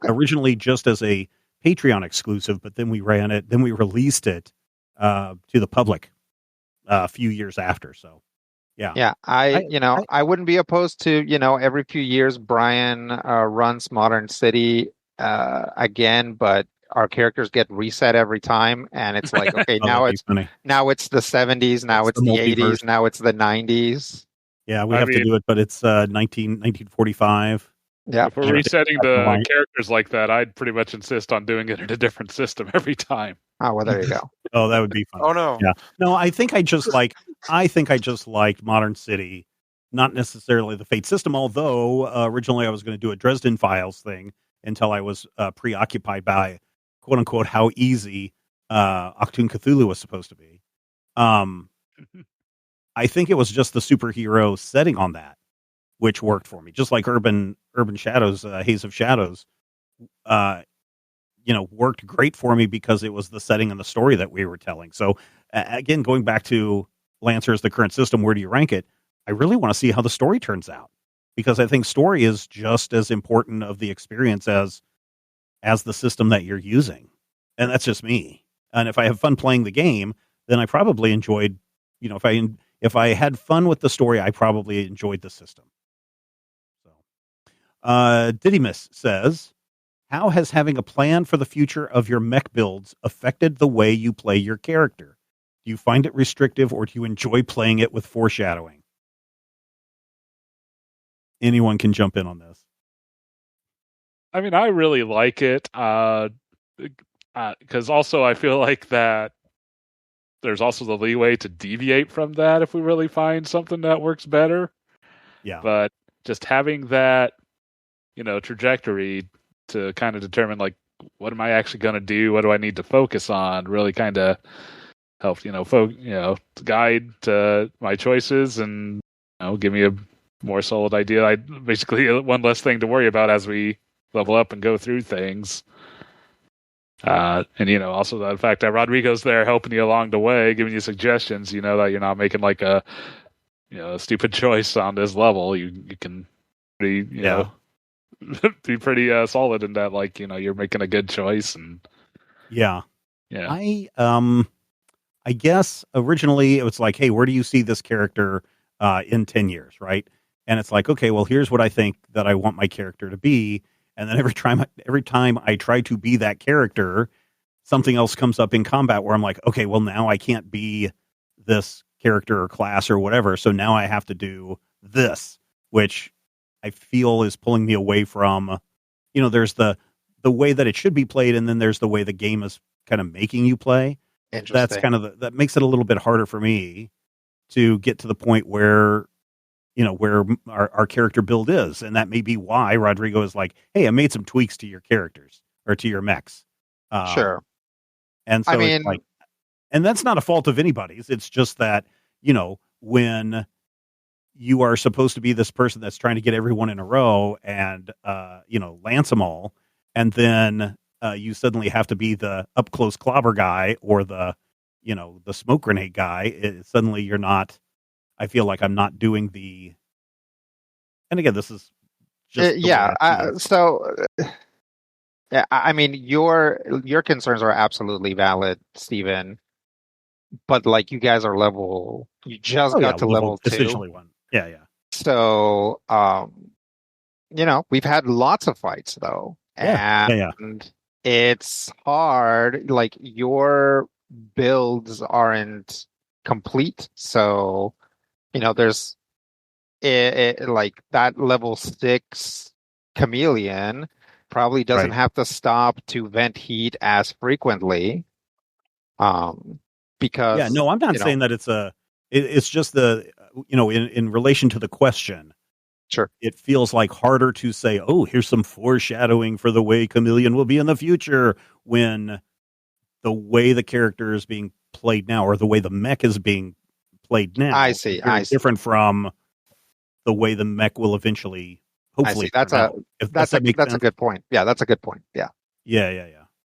originally just as a Patreon exclusive, but then we released it to the public a few years after. So I wouldn't be opposed to every few years Brian runs Modern City again, but our characters get reset every time, and it's like, okay, now it's the 70s, now it's the 80s, now it's the 90s. Yeah, we have to do it, but it's 1945. Yeah. If we're resetting the characters like that, I'd pretty much insist on doing it in a different system every time. Oh, well, there you go. Oh, that would be fun. Oh no. Yeah. No, I think I just liked Modern City, not necessarily the Fate system, although originally I was going to do a Dresden Files thing until I was preoccupied by quote unquote how easy Achtung Cthulhu was supposed to be. I think it was just the superhero setting on that which worked for me, just like Urban Shadows, Haze of Shadows, worked great for me because it was the setting and the story that we were telling. So again, going back to Lancer as the current system, where do you rank it? I really want to see how the story turns out, because I think story is just as important of the experience as the system that you're using. And that's just me. And if I have fun playing the game, then I probably enjoyed, if I had fun with the story, I probably enjoyed the system. So, Didymus says, how has having a plan for the future of your mech builds affected the way you play your character? Do you find it restrictive, or do you enjoy playing it with foreshadowing? Anyone can jump in on this. I mean, I really like it, because also I feel like that there's also the leeway to deviate from that if we really find something that works better. Yeah. But just having that, trajectory to kind of determine, like, what am I actually going to do? What do I need to focus on? Really kind of help, guide my choices and, give me a more solid idea. I basically one less thing to worry about as we level up and go through things. And also the fact that Rodrigo's there helping you along the way, giving you suggestions, that you're not making like a stupid choice on this level. You can be be pretty solid in that, like, you're making a good choice. And yeah. I guess originally it was like, hey, where do you see this character in 10 years, right? And it's like, okay, well, here's what I think that I want my character to be. And then every time I try to be that character, something else comes up in combat where I'm like, okay, well, now I can't be this character or class or whatever. So now I have to do this, which I feel is pulling me away from, there's the way that it should be played, and then there's the way the game is kind of making you play. That's kind of that makes it a little bit harder for me to get to the point where, where our character build is. And that may be why Rodrigo is like, hey, I made some tweaks to your characters or to your mechs. Sure. And so it's like, and that's not a fault of anybody's. It's just that, when you are supposed to be this person that's trying to get everyone in a row and, lance them all, and then you suddenly have to be the up close clobber guy or the smoke grenade guy. Suddenly you're not, I feel like I'm not doing the, and again, this is just, I mean, your concerns are absolutely valid, Steven, but like, you guys are you just got to level 2. Essentially one. Yeah. So, we've had lots of fights though. And it's hard, like, your builds aren't complete. So, there's like that level 6 chameleon probably doesn't have to stop to vent heat as frequently. Because I'm not saying that it's just the, in relation to the question. Sure. It feels like harder to say, oh, here's some foreshadowing for the way Chameleon will be in the future, when the way the character is being played now, or the way the mech is being played now, I see. different from the way the mech will eventually, hopefully. That's a good point. Yeah, that's a good point. Yeah.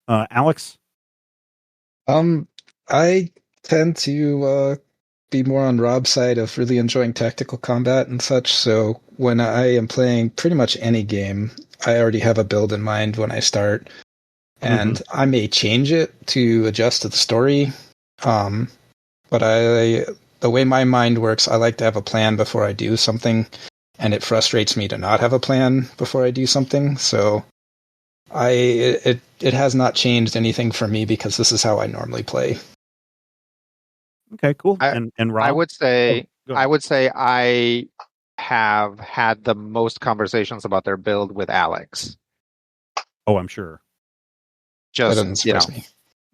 Alex? I tend to be more on Rob's side of really enjoying tactical combat and such. So when I am playing pretty much any game, I already have a build in mind when I start, and I may change it to adjust to the story. But the way my mind works, I like to have a plan before I do something, and it frustrates me to not have a plan before I do something. So it has not changed anything for me, because this is how I normally play. Okay, cool. And Rob? I would say I have had the most conversations about their build with Alex. Oh, I'm sure. That Just, doesn't surprise me.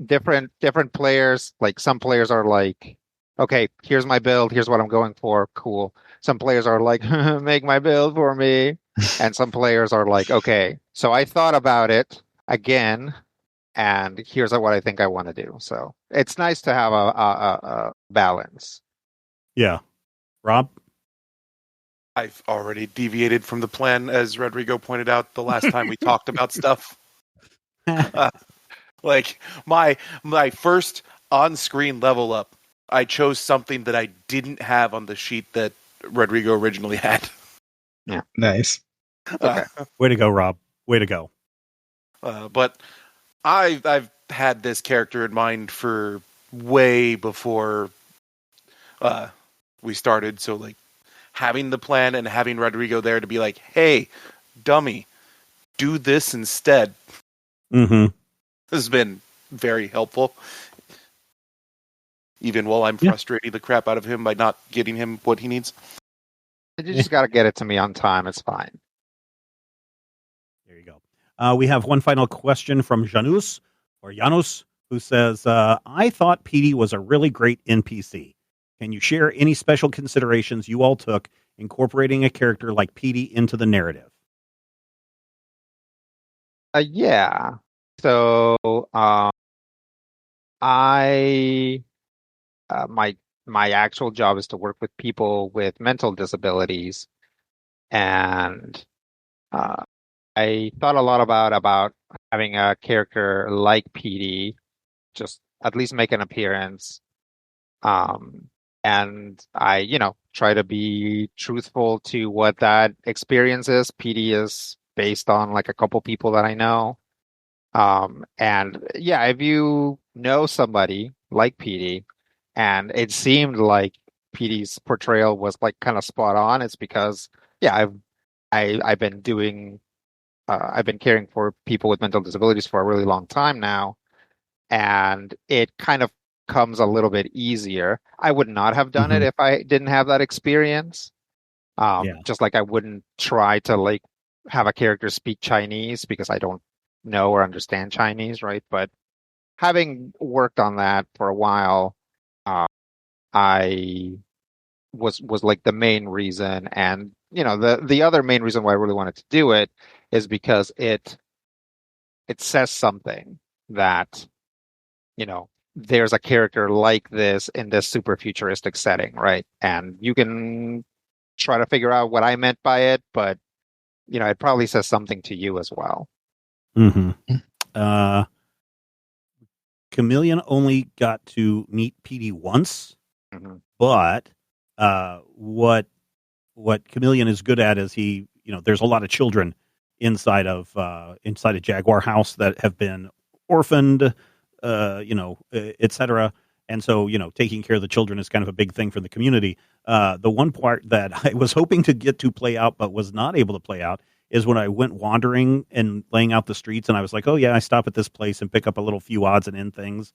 different players, like some players are like, okay, here's my build, here's what I'm going for, cool. Some players are like, make my build for me. And some players are like, okay, so I thought about it again, and here's what I think I want to do. So it's nice to have a balance. Yeah. Rob? I've already deviated from the plan, as Rodrigo pointed out the last time we talked about stuff. Like my first on-screen level up, I chose something that I didn't have on the sheet that Rodrigo originally had. Yeah, nice. Okay. Way to go, Rob. Way to go. But I've had this character in mind for way before we started. So like having the plan and having Rodrigo there to be like, "Hey, dummy, do this instead." Mm-hmm. This has been very helpful. Even while I'm frustrating the crap out of him by not getting him what he needs. You just got to get it to me on time. It's fine. There you go. We have one final question from Janus, who says, I thought PD was a really great NPC. Can you share any special considerations you all took incorporating a character like PD into the narrative? Yeah. So I my actual job is to work with people with mental disabilities, and I thought a lot about having a character like PD just at least make an appearance. And I, try to be truthful to what that experience is. PD is based on like a couple people that I know. And yeah, if you know somebody like PD and it seemed like PD's portrayal was like kind of spot on, it's because, yeah, I've been doing, I've been caring for people with mental disabilities for a really long time now. And it kind of comes a little bit easier. I would not have done it if I didn't have that experience. Just like I wouldn't try to like have a character speak Chinese because I don't know or understand Chinese, right? But having worked on that for a while, I was like the main reason. And the other main reason why I really wanted to do it is because it says something that there's a character like this in this super futuristic setting, right? And you can try to figure out what I meant by it, but it probably says something to you as well. Mm-hmm. Chameleon only got to meet PD once, but what Chameleon is good at is he, there's a lot of children inside of Jaguar House that have been orphaned, etc. And so, taking care of the children is kind of a big thing for the community. The one part that I was hoping to get to play out, but was not able to play out, is when I went wandering and laying out the streets, and I was like, oh yeah, I stop at this place and pick up a little few odds and end things.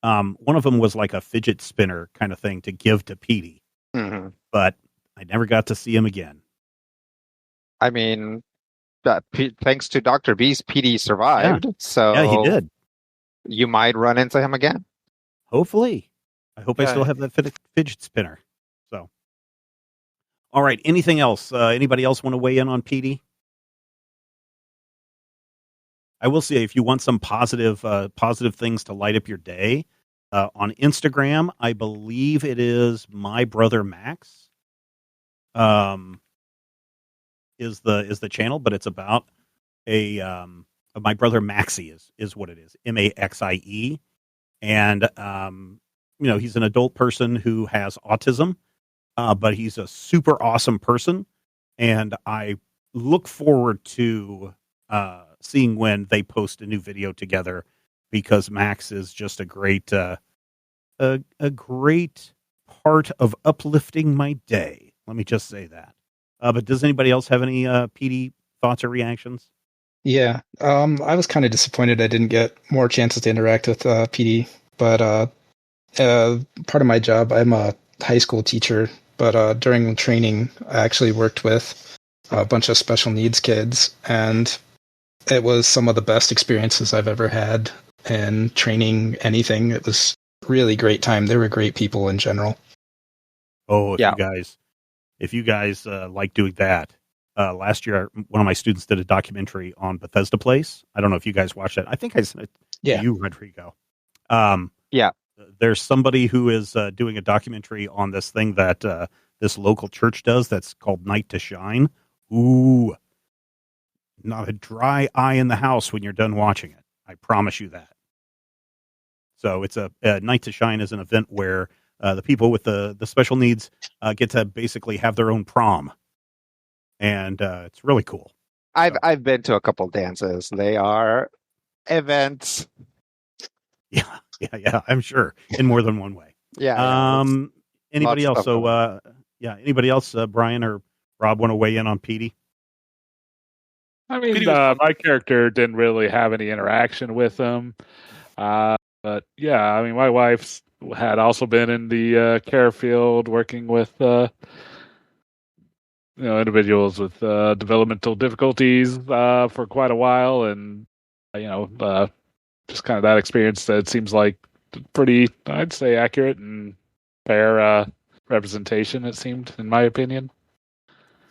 One of them was like a fidget spinner kind of thing to give to Petey, but I never got to see him again. I mean, thanks to Dr. B's, Petey survived. So yeah, he did. You might run into him again. Hopefully. I hope I still have that fidget spinner. So, all right. Anything else? Anybody else want to weigh in on PD? I will say, if you want some positive things to light up your day, on Instagram, I believe it is My Brother Max. Is the channel, but it's about My Brother Maxie is what it is. Maxie. And, he's an adult person who has autism, but he's a super awesome person. And I look forward to seeing when they post a new video together, because Max is just a great part of uplifting my day. Let me just say that. But does anybody else have any PD thoughts or reactions? Yeah, I was kind of disappointed I didn't get more chances to interact with PD, but part of my job, I'm a high school teacher, but during training, I actually worked with a bunch of special needs kids, and it was some of the best experiences I've ever had in training anything. It was really great time. They were great people in general. Oh, if you guys like doing that, last year one of my students did a documentary on Bethesda Place. I don't know if you guys watched that. I think I sent it to you, Rodrigo. Yeah. There's somebody who is doing a documentary on this thing that this local church does that's called Night to Shine. Ooh, not a dry eye in the house when you're done watching it. I promise you that. So it's a Night to Shine is an event where the people with the special needs get to basically have their own prom, and it's really cool. I've been to a couple dances. They are events. Yeah, I'm sure in more than one way. Yeah. Anybody else? So, anybody else? Brian or Rob want to weigh in on Petey? I mean, my character didn't really have any interaction with him, but yeah, I mean, my wife's had also been in the care field, working with individuals with developmental difficulties for quite a while, and just kind of that experience that seems like pretty, I'd say, accurate and fair representation. It seemed, in my opinion.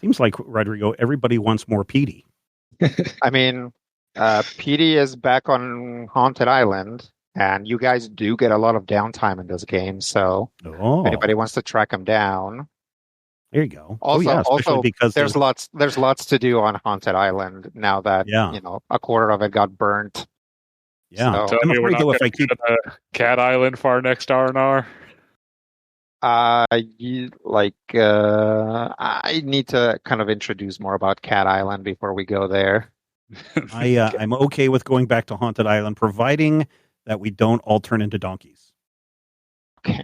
Seems like, Rodrigo, everybody wants more Petey. I mean, Petey is back on Haunted Island, and you guys do get a lot of downtime in this game. So, if anybody wants to track him down, there you go. Also, because there's lots to do on Haunted Island now that a quarter of it got burnt. Yeah, so, I'm afraid though if I keep Cat Island for our next R&R. I need to kind of introduce more about Cat Island before we go there. I'm okay with going back to Haunted Island, providing that we don't all turn into donkeys. Okay.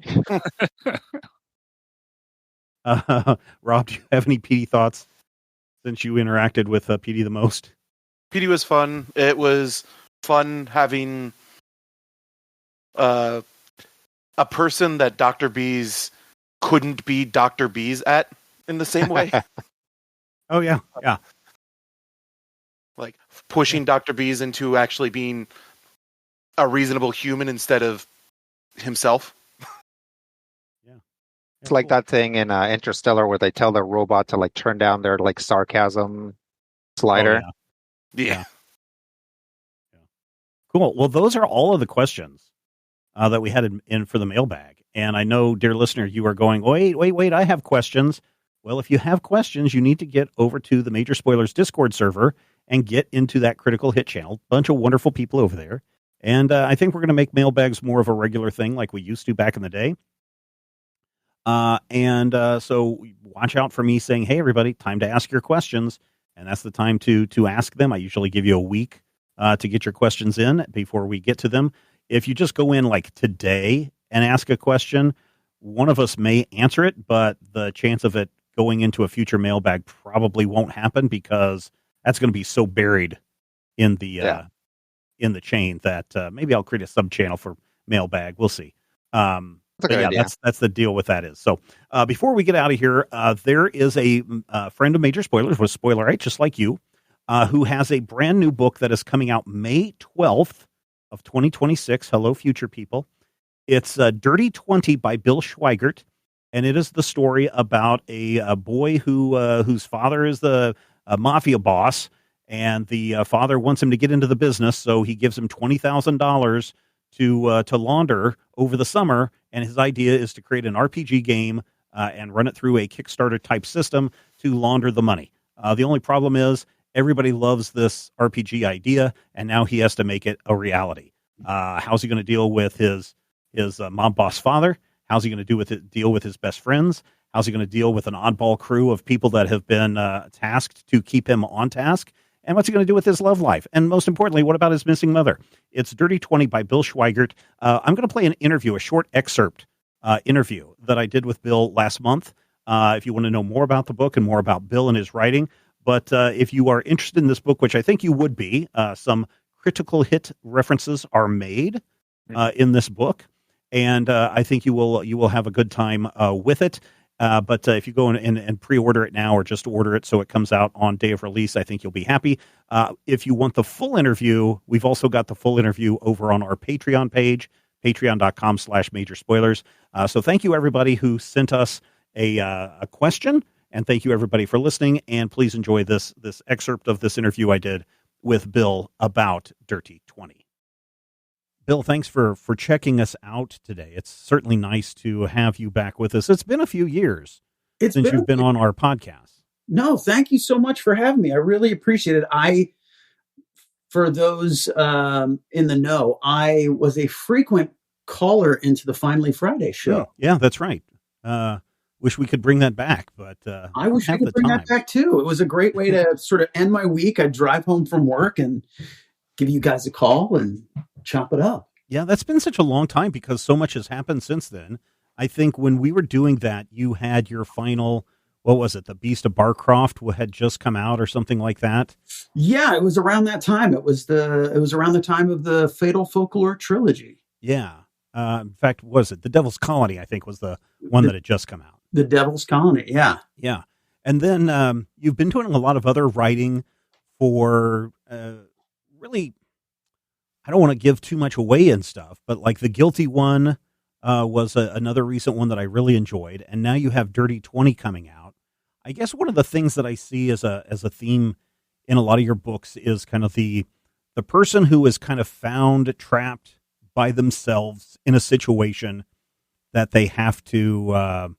Rob, do you have any Petey thoughts since you interacted with Petey the most? Petey was fun. It was fun having a person that Dr. Bees couldn't be Dr. Bees at in the same way. Oh, yeah. Like pushing Dr. Bees into actually being a reasonable human instead of himself. It's like that thing in Interstellar where they tell the robot to like turn down their like sarcasm slider. Oh, yeah. Cool. Well, those are all of the questions that we had in for the mailbag. And I know, dear listener, you are going, wait, I have questions. Well, if you have questions, you need to get over to the Major Spoilers Discord server and get into that Critical Hit channel. Bunch of wonderful people over there. And I think we're going to make mailbags more of a regular thing like we used to back in the day. So watch out for me saying, hey, everybody, time to ask your questions. And that's the time to ask them. I usually give you a week to get your questions in before we get to them. If you just go in like today and ask a question, one of us may answer it, but the chance of it going into a future mailbag probably won't happen because that's going to be so buried in the chain that maybe I'll create a sub channel for mailbag. We'll see. That's the deal with that is. So before we get out of here, there is a friend of Major Spoilers with Spoilerite, just like you, who has a brand new book that is coming out May 12th of 2026. Hello, future people. It's Dirty 20 by Bill Schweigart, and it is the story about a boy whose father is the mafia boss, and the father wants him to get into the business, so he gives him $20,000 to launder over the summer, and his idea is to create an RPG game and run it through a Kickstarter type system to launder the money. The only problem is everybody loves this RPG idea, and now he has to make it a reality. How's he going to deal with his mob boss father? How's he going to deal with his best friends? How's he going to deal with an oddball crew of people that have been tasked to keep him on task? And what's he going to do with his love life? And most importantly, what about his missing mother? It's Dirty 20 by Bill Schweigart. I'm going to play an interview, a short excerpt interview that I did with Bill last month. If you want to know more about the book and more about Bill and his writing. But if you are interested in this book, which I think you would be, some critical hit references are made in this book. And I think you will have a good time with it. But if you go and pre-order it now or just order it so it comes out on day of release, I think you'll be happy. If you want the full interview, we've also got the full interview over on our Patreon page, patreon.com/major spoilers. So thank you, everybody who sent us a question, and thank you, everybody, for listening. And please enjoy this excerpt of this interview I did with Bill about Dirty 20. Bill, thanks for checking us out today. It's certainly nice to have you back with us. It's been a few years since you've been on our podcast. No, thank you so much for having me. I really appreciate it. For those in the know, I was a frequent caller into the Finally Friday show. Yeah, that's right. Wish we could bring that back, but I wish we could bring that back too. It was a great way to sort of end my week. I'd drive home from work and give you guys a call and chop it up. Yeah, that's been such a long time because so much has happened since then. I think when we were doing that, you had your final, what was it? The Beast of Barcroft had just come out or something like that. Yeah, it was around that time. It was around the time of the Fatal Folklore trilogy. Yeah. In fact, was it The Devil's Colony? I think was the one that had just come out. The Devil's Colony. Yeah. Yeah. And then you've been doing a lot of other writing for really, I don't want to give too much away and stuff, but like The Guilty One was another recent one that I really enjoyed. And now you have Dirty 20 coming out. I guess one of the things that I see as a theme in a lot of your books is kind of the person who is kind of found trapped by themselves in a situation that they have to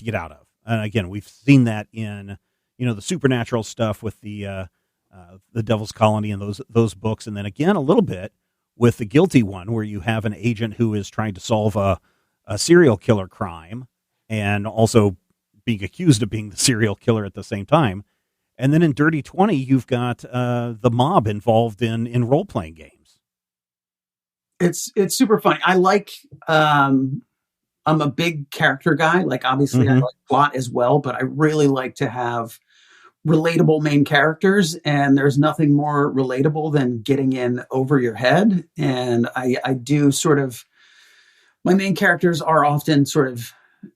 get out of. And again, we've seen that in, the supernatural stuff with the Devil's Colony and those books. And then again, a little bit with The Guilty One, where you have an agent who is trying to solve a serial killer crime and also being accused of being the serial killer at the same time. And then in Dirty 20, you've got the mob involved in role-playing games. It's super funny. I like, I'm a big character guy. Like, obviously I like plot as well, but I really like to have relatable main characters, and there's nothing more relatable than getting in over your head. And I do sort of, my main characters are often sort of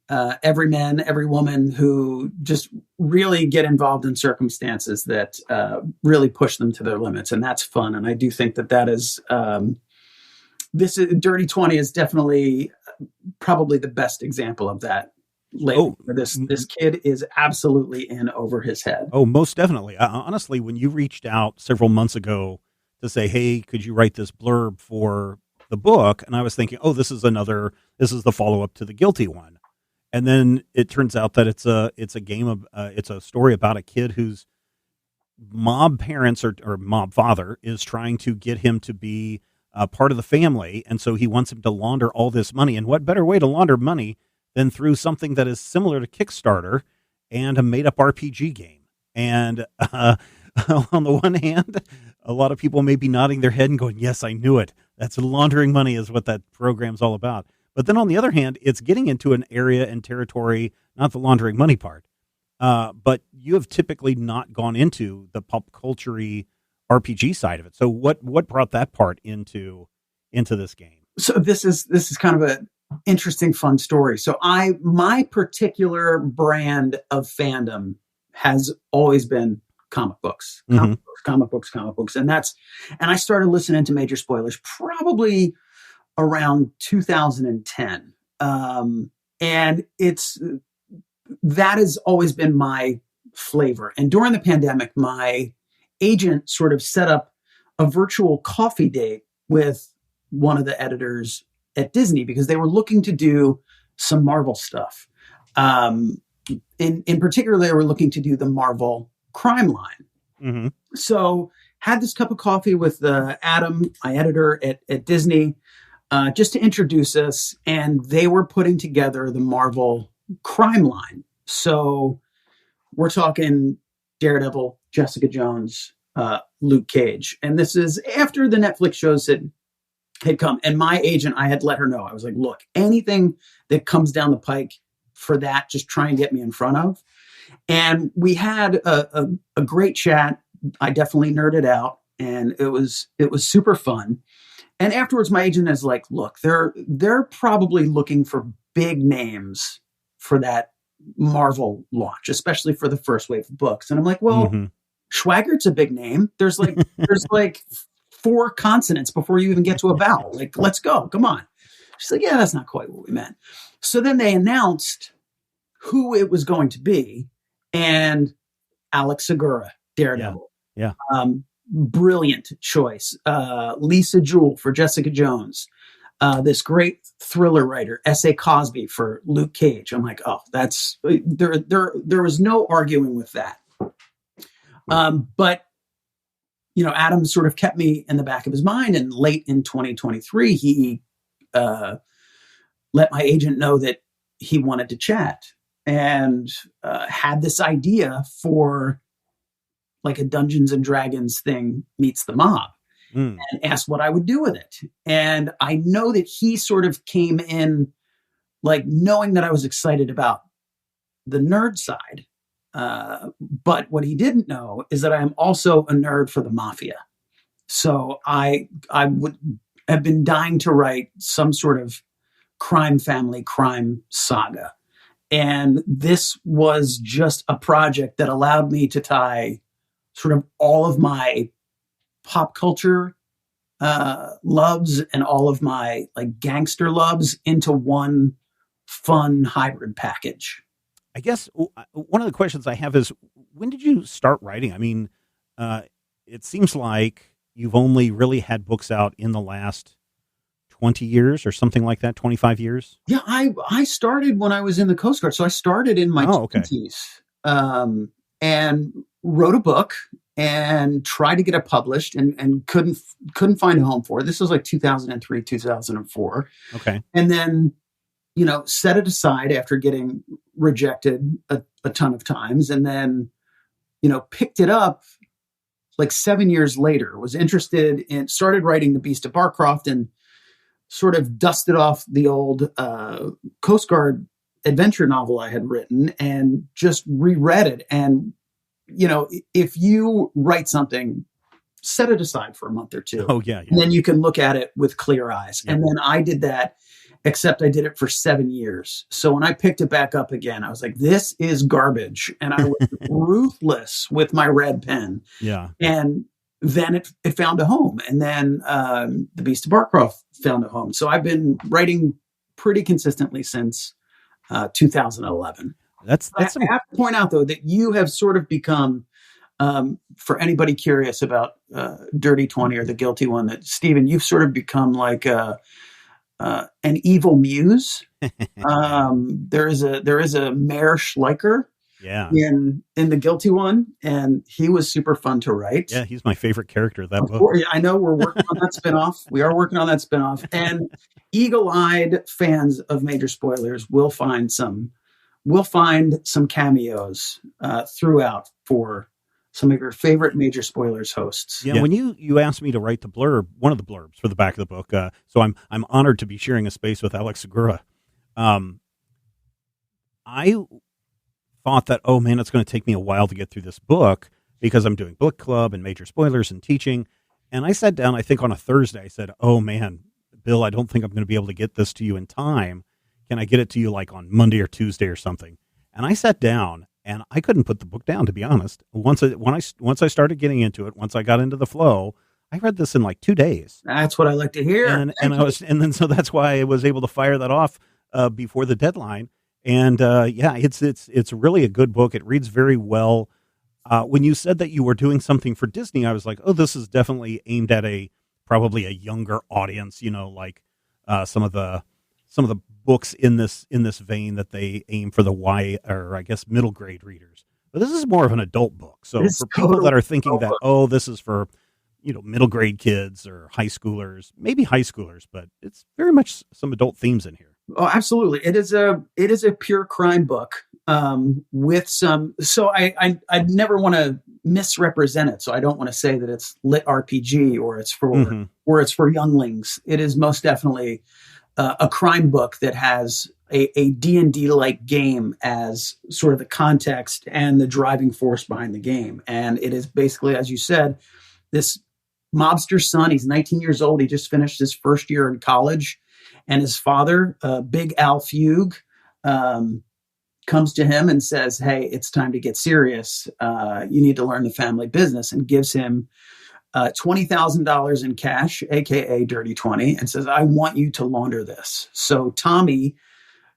every man, every woman who just really get involved in circumstances that really push them to their limits. And that's fun. And I do think that is, this is, Dirty 20 is definitely probably the best example of that. This kid is absolutely in over his head. Oh, most definitely. Honestly, when you reached out several months ago to say, hey, could you write this blurb for the book? And I was thinking, this is the follow-up to The Guilty One. And then it turns out that it's a story about a kid whose mob parents or mob father is trying to get him to be part of the family. And so he wants him to launder all this money. And what better way to launder money than through something that is similar to Kickstarter and a made-up RPG game. And on the one hand, a lot of people may be nodding their head and going, yes, I knew it. That's laundering money is what that program's all about. But then on the other hand, it's getting into an area and territory, not the laundering money part, but you have typically not gone into the pop culture-y RPG side of it. So what brought that part into this game? So this is kind of a interesting, fun story. So my particular brand of fandom has always been comic books. And I started listening to Major Spoilers probably around 2010. And that has always been my flavor. And during the pandemic, my agent sort of set up a virtual coffee date with one of the editors at Disney because they were looking to do some Marvel stuff. In particular, they were looking to do the Marvel crime line. Mm-hmm. So had this cup of coffee with Adam, my editor at Disney, just to introduce us. And they were putting together the Marvel crime line. So we're talking Daredevil, Jessica Jones, Luke Cage. And this is after the Netflix shows had come. And my agent, I had let her know. I was like, look, anything that comes down the pike for that, just try and get me in front of. And we had a great chat. I definitely nerded out, and it was super fun. And afterwards, my agent is like, look, they're probably looking for big names for that Marvel launch, especially for the first wave of books. And I'm like, well, Schweigart's a big name. There's like 4 consonants before you even get to a vowel. Like, let's go. Come on. She's like, yeah, that's not quite what we meant. So then they announced who it was going to be, and Alex Segura, Daredevil. Yeah. Brilliant choice. Lisa Jewell for Jessica Jones. This great thriller writer, S.A. Cosby for Luke Cage. I'm like, oh, that's there was no arguing with that. But Adam sort of kept me in the back of his mind, and late in 2023, he let my agent know that he wanted to chat, and had this idea for like a Dungeons and Dragons thing meets the mob, and asked what I would do with it. And I know that he sort of came in like knowing that I was excited about the nerd side. But what he didn't know is that I am also a nerd for the mafia. So I would have been dying to write some sort of crime family, crime saga. And this was just a project that allowed me to tie sort of all of my pop culture loves and all of my like gangster loves into one fun hybrid package. I guess one of the questions I have is, when did you start writing? I mean, it seems like you've only really had books out in the last 20 years or something like that, 25 years? Yeah, I started when I was in the Coast Guard. So I started in my 20s and wrote a book and tried to get it published and couldn't find a home for it. This was like 2003, 2004. Okay. And then, set it aside after getting rejected a ton of times. And then, picked it up like 7 years later, was interested in, started writing The Beast of Barcroft, and sort of dusted off the old Coast Guard adventure novel I had written and just reread it. And, if you write something, set it aside for a month or two. Oh, yeah. And then you can look at it with clear eyes. Yeah. And then I did that, except I did it for 7 years. So when I picked it back up again, I was like, this is garbage. And I was ruthless with my red pen. Yeah. And then it found a home. And then The Beast of Barcroft found a home. So I've been writing pretty consistently since 2011. I have to point out, though, that you have sort of become, for anybody curious about Dirty 20 or The Guilty One, that Stephen, you've sort of become like an evil muse. There is a Mayor Schleicher in The Guilty One, and he was super fun to write. Yeah, he's my favorite character of that book. I know we're working on that spinoff. We are working on that spinoff, and eagle-eyed fans of Major Spoilers will find some cameos throughout for some of your favorite Major Spoilers hosts. Yeah, when you asked me to write the blurb, one of the blurbs for the back of the book, so I'm honored to be sharing a space with Alex Segura. I thought that, oh man, it's going to take me a while to get through this book because I'm doing book club and Major Spoilers and teaching. And I sat down, I think on a Thursday, I said, oh man, Bill, I don't think I'm going to be able to get this to you in time. Can I get it to you like on Monday or Tuesday or something? And I sat down and I couldn't put the book down, to be honest. Once I started getting into it, once I got into the flow, I read this in like 2 days. That's what I like to hear. So that's why I was able to fire that off before the deadline. And it's really a good book. It reads very well. When you said that you were doing something for Disney, I was like, oh, this is definitely aimed at probably a younger audience. Like some of the books in this vein that they aim for the middle grade readers. But this is more of an adult book. So for people that are thinking that, oh, this is for middle grade kids or high schoolers, maybe high schoolers, but it's very much some adult themes in here. Oh, absolutely. It is a pure crime book with some. So I never want to misrepresent it. So I don't want to say that it's lit RPG or it's for younglings. It is most definitely a crime book that has a D&D like game as sort of the context and the driving force behind the game. And it is basically, as you said, this mobster's son. He's 19 years old. He just finished his first year in college. And his father, Big Al Fugue, comes to him and says, "Hey, it's time to get serious. You need to learn the family business," and gives him $20,000 in cash, aka Dirty 20, and says, "I want you to launder this." So Tommy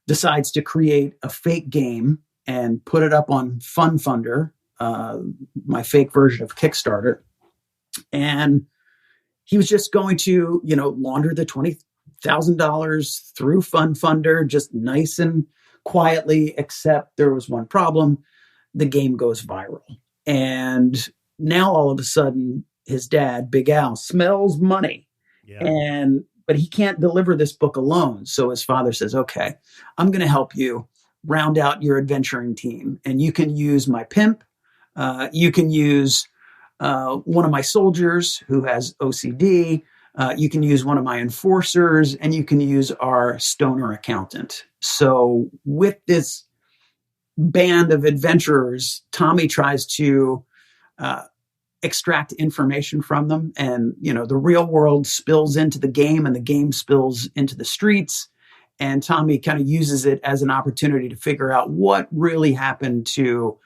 decides to create a fake game and put it up on FunFunder, my fake version of Kickstarter. And he was just going to, launder the $20,000 through FunFunder, just nice and quietly, except there was one problem. The game goes viral. And now all of a sudden, his dad, Big Al, smells money. Yeah. But he can't deliver this book alone. So his father says, "Okay, I'm going to help you round out your adventuring team. And you can use my pimp. You can use one of my soldiers who has OCD. You can use one of my enforcers. And you can use our stoner accountant." So with this band of adventurers, Tommy tries to extract information from them, and the real world spills into the game and the game spills into the streets, and Tommy kind of uses it as an opportunity to figure out what really happened to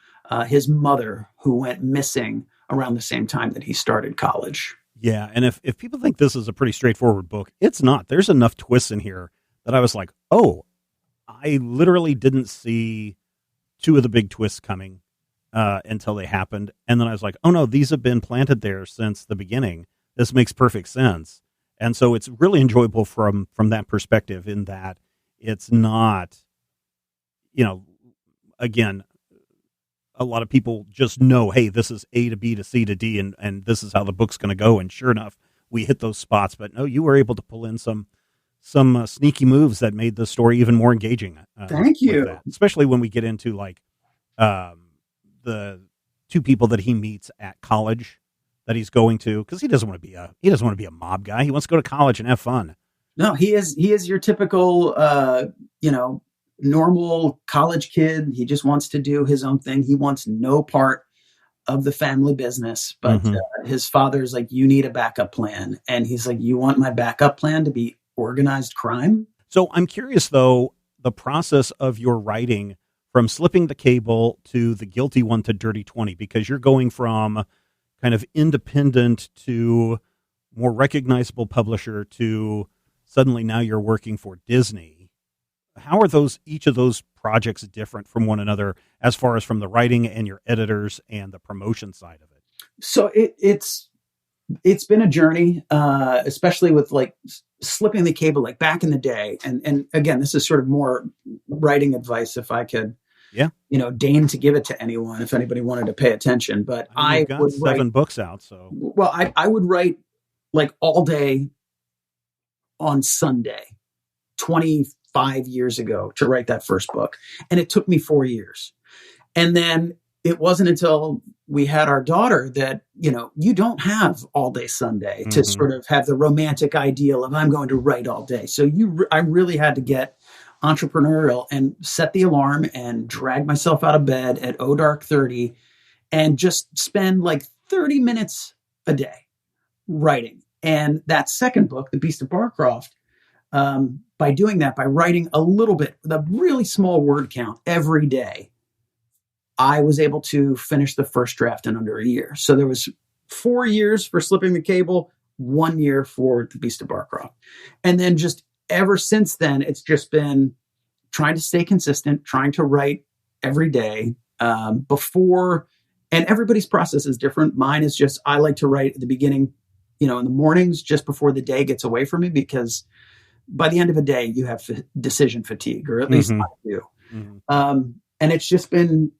his mother, who went missing around the same time that he started college. Yeah, and if people think this is a pretty straightforward book, it's not. There's enough twists in here that I was like, oh, I literally didn't see two of the big twists coming until they happened. And then I was like, oh no, these have been planted there since the beginning. This makes perfect sense. And so it's really enjoyable from that perspective, in that it's not, again, a lot of people just know, hey, this is A to B to C to D, and this is how the book's going to go. And sure enough, we hit those spots. But no, you were able to pull in some sneaky moves that made the story even more engaging. Thank you. Especially when we get into the two people that he meets at college that he's going to, because he doesn't want to be a mob guy. He wants to go to college and have fun. No, he is your typical normal college kid. He just wants to do his own thing. He wants no part of the family business. But his father's like, "You need a backup plan," and he's like, "You want my backup plan to be organized crime?" So I'm curious, though, the process of your writing from Slipping the Cable to The Guilty One to Dirty 20, because you're going from kind of independent to more recognizable publisher to suddenly now you're working for Disney. How are each of those projects different from one another, as far as from the writing and your editors and the promotion side of it? So it's been a journey, especially with Slipping the Cable, back in the day. And again, this is sort of more writing advice, if I could, deign to give it to anyone, if anybody wanted to pay attention. But I got would 7 books out. So, well, I would write all day on Sunday, 25 years ago, to write that first book. And it took me 4 years. And then it wasn't until we had our daughter that, you don't have all day Sunday to sort of have the romantic ideal of, I'm going to write all day. So I really had to get entrepreneurial and set the alarm and drag myself out of bed at dark 30 and just spend 30 minutes a day writing. And that second book, The Beast of Barcroft, by doing that, by writing a little bit, with a really small word count every day, I was able to finish the first draft in under a year. So there was 4 years for Slipping the Cable, 1 year for The Beast of Barcroft. And then just ever since then, it's just been trying to stay consistent, trying to write every day before, and everybody's process is different. Mine is just, I like to write at the beginning, in the mornings, just before the day gets away from me, because by the end of a day, you have decision fatigue, or at least I do. And it's just been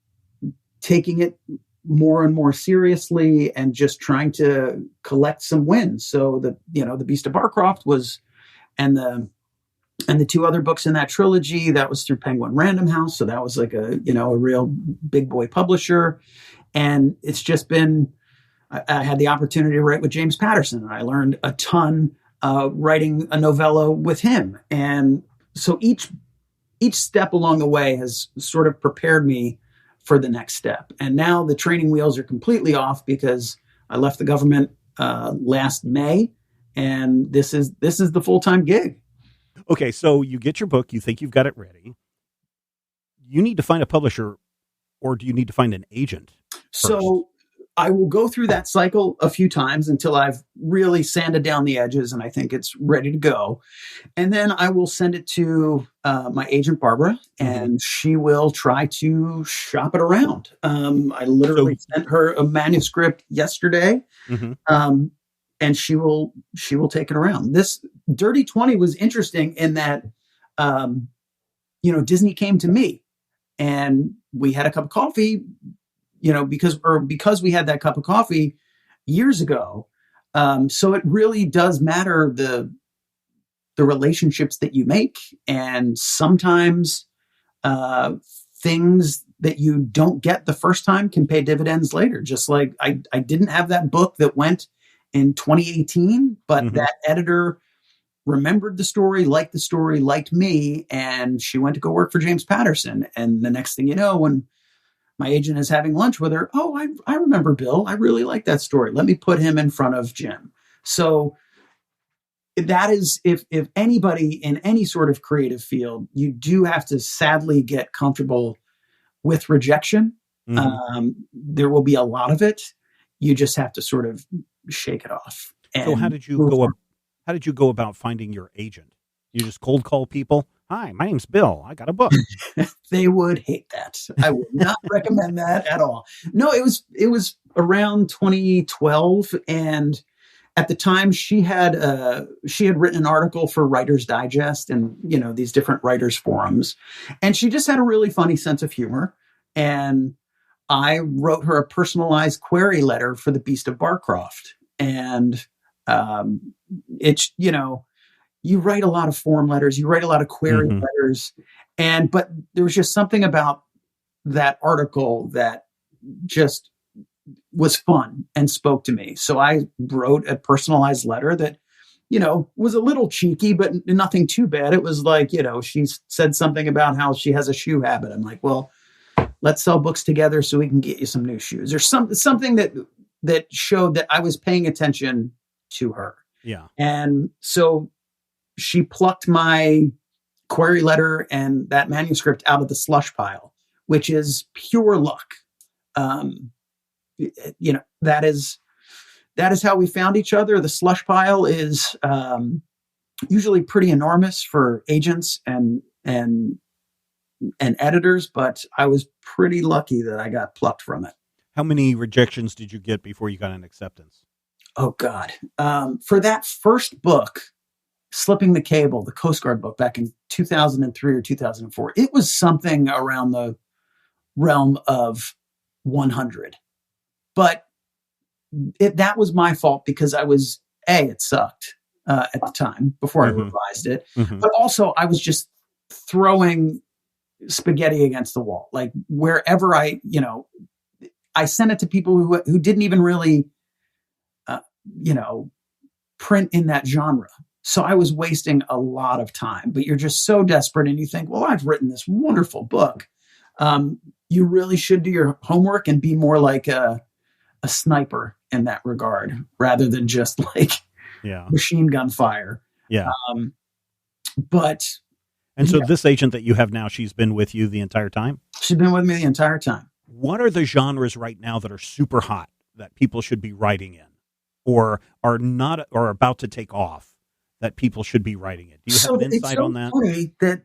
taking it more and more seriously and just trying to collect some wins. So the Beast of Barcroft was, and the two other books in that trilogy, that was through Penguin Random House. So that was a real big boy publisher. And it's just been, I had the opportunity to write with James Patterson, and I learned a ton writing a novella with him. And so each step along the way has sort of prepared me for the next step. And now the training wheels are completely off, because I left the government last May, and this is the full-time gig. Okay, so you get your book, you think you've got it ready. you need to find a publisher, or do you need to find an agent first? So I will go through that cycle a few times until I've really sanded down the edges and I think it's ready to go. And then I will send it to my agent, Barbara, and she will try to shop it around. I literally sent her a manuscript yesterday, and she will take it around. This Dirty 20 was interesting in that, Disney came to me and we had a cup of coffee, because we had that cup of coffee years ago. So it really does matter the relationships that you make. And sometimes things that you don't get the first time can pay dividends later. Just like I didn't have that book that went in 2018, but that editor remembered the story, liked me, and she went to go work for James Patterson. And the next thing you know, when my agent is having lunch with her, I remember Bill. I really like that story. Let me put him in front of Jim. So that is, if anybody in any sort of creative field, you do have to sadly get comfortable with rejection. There will be a lot of it. You just have to sort of shake it off. So how did you go about finding your agent? You just cold call people? Hi, my name's Bill. I got a book. They would hate that. I would not recommend that at all. No, it was around 2012, and at the time she had written an article for Writer's Digest and these different writers forums, and she just had a really funny sense of humor. And I wrote her a personalized query letter for The Beast of Barcroft, and it's you write a lot of form letters, you write a lot of query letters, but there was just something about that article that just was fun and spoke to me. So I wrote a personalized letter that, was a little cheeky, but nothing too bad. It was like, she said something about how she has a shoe habit. I'm like, well, let's sell books together so we can get you some new shoes, or something that showed that I was paying attention to her. Yeah. And so she plucked my query letter and that manuscript out of the slush pile, which is pure luck. That is how we found each other. The slush pile is usually pretty enormous for agents and editors, but I was pretty lucky that I got plucked from it. How many rejections did you get before you got an acceptance? Oh God. For that first book, Slipping the Cable, the Coast Guard book back in 2003 or 2004, it was something around the realm of 100. But that was my fault because it sucked at the time before I revised it. But also I was just throwing spaghetti against the wall. Like wherever I sent it to people who didn't even really, print in that genre. So I was wasting a lot of time, but you're just so desperate and you think, well, I've written this wonderful book. You really should do your homework and be more like a sniper in that regard, rather than just like machine gun fire. Yeah. So this agent that you have now, she's been with you the entire time? She's been with me the entire time. What are the genres right now that are super hot that people should be writing in, or are not, or about to take off that people should be writing in? Do you have an insight on that? Funny that,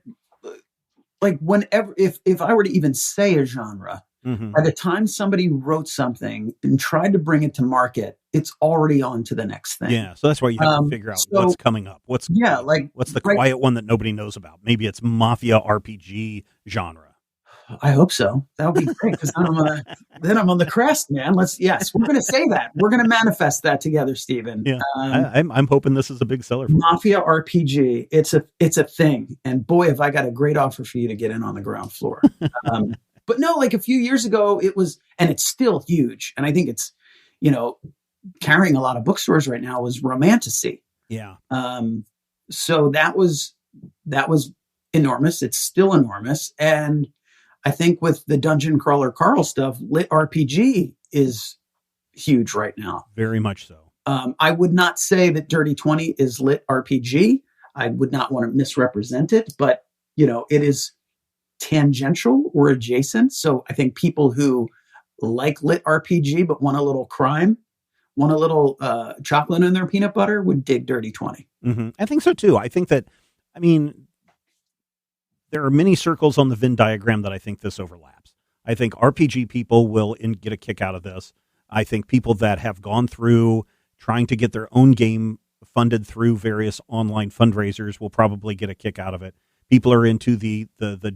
like, whenever, if I were to even say a genre, by the time somebody wrote something and tried to bring it to market, it's already on to the next thing. Yeah, so that's why you have to figure out what's coming up. What's the quiet one that nobody knows about? Maybe it's Mafia RPG genre. I hope so. That would be great, because then I'm on the crest, man. We're going to say that. We're going to manifest that together, Stephen. Yeah, I'm hoping this is a big seller for Mafia RPG. It's a thing, and boy, have I got a great offer for you to get in on the ground floor. But no, like a few years ago, it was, and it's still huge, and I think it's, carrying a lot of bookstores right now, was Romantasy. Yeah. So that was enormous. It's still enormous, and I think with the Dungeon Crawler Carl stuff, Lit RPG is huge right now. Very much so. I would not say that Dirty 20 is Lit RPG. I would not want to misrepresent it, but it is tangential or adjacent. So I think people who like lit RPG but want a little crime, want a little chocolate in their peanut butter, would dig Dirty 20. Mm-hmm. I think so too. I think that, I mean, there are many circles on the Venn diagram that I think this overlaps. I think RPG people will get a kick out of this. I think people that have gone through trying to get their own game funded through various online fundraisers will probably get a kick out of it. People are into the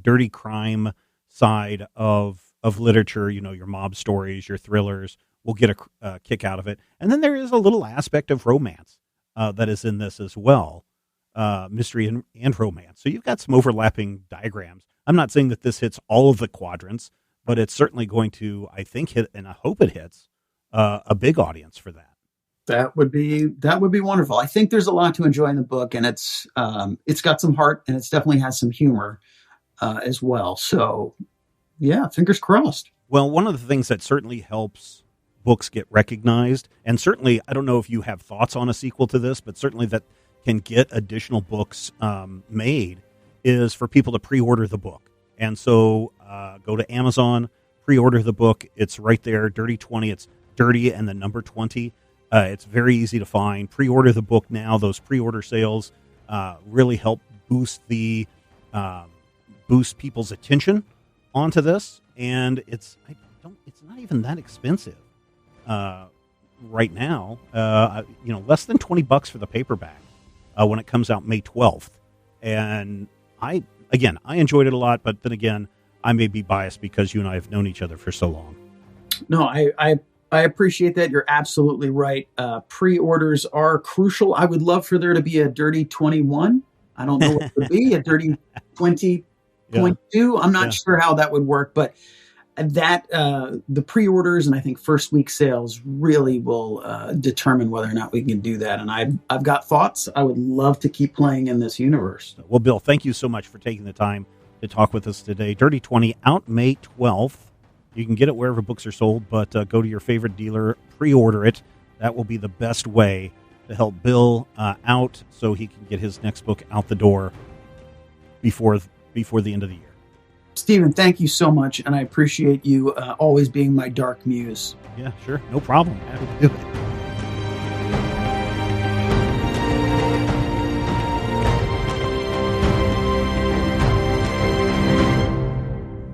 dirty crime side of literature, you know, your mob stories, your thrillers, will get a kick out of it. And then there is a little aspect of romance that is in this as well, mystery and romance. So you've got some overlapping diagrams. I'm not saying that this hits all of the quadrants, but it's certainly going to, I think, hit, and I hope it hits a big audience for that. That would be wonderful. I think there's a lot to enjoy in the book, and it's got some heart, and it definitely has some humor as well. So, yeah, fingers crossed. Well, one of the things that certainly helps books get recognized, and certainly, I don't know if you have thoughts on a sequel to this, but certainly that can get additional books made, is for people to pre-order the book. And so go to Amazon, pre-order the book. It's right there, Dirty 20. It's Dirty and the number 20. It's very easy to find. Pre-order the book now. Those pre-order sales really help boost people's attention onto this, and it's not even that expensive right now. Less than $20 for the paperback when it comes out May 12th. And I enjoyed it a lot, but then again, I may be biased because you and I have known each other for so long. No, I appreciate that. You're absolutely right. Pre-orders are crucial. I would love for there to be a Dirty 21. I don't know what it would be, a Dirty 20.2. Yeah. I'm not sure how that would work, but that the pre-orders and I think first week sales really will determine whether or not we can do that. And I've got thoughts. I would love to keep playing in this universe. Well, Bill, thank you so much for taking the time to talk with us today. Dirty 20 out May 12th. You can get it wherever books are sold, but go to your favorite dealer, pre-order it. That will be the best way to help Bill out so he can get his next book out the door before the end of the year. Stephen, thank you so much, and I appreciate you always being my dark muse. Yeah, sure. No problem. Happy to do it.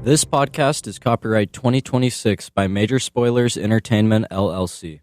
This podcast is copyright 2026 by Major Spoilers Entertainment, LLC.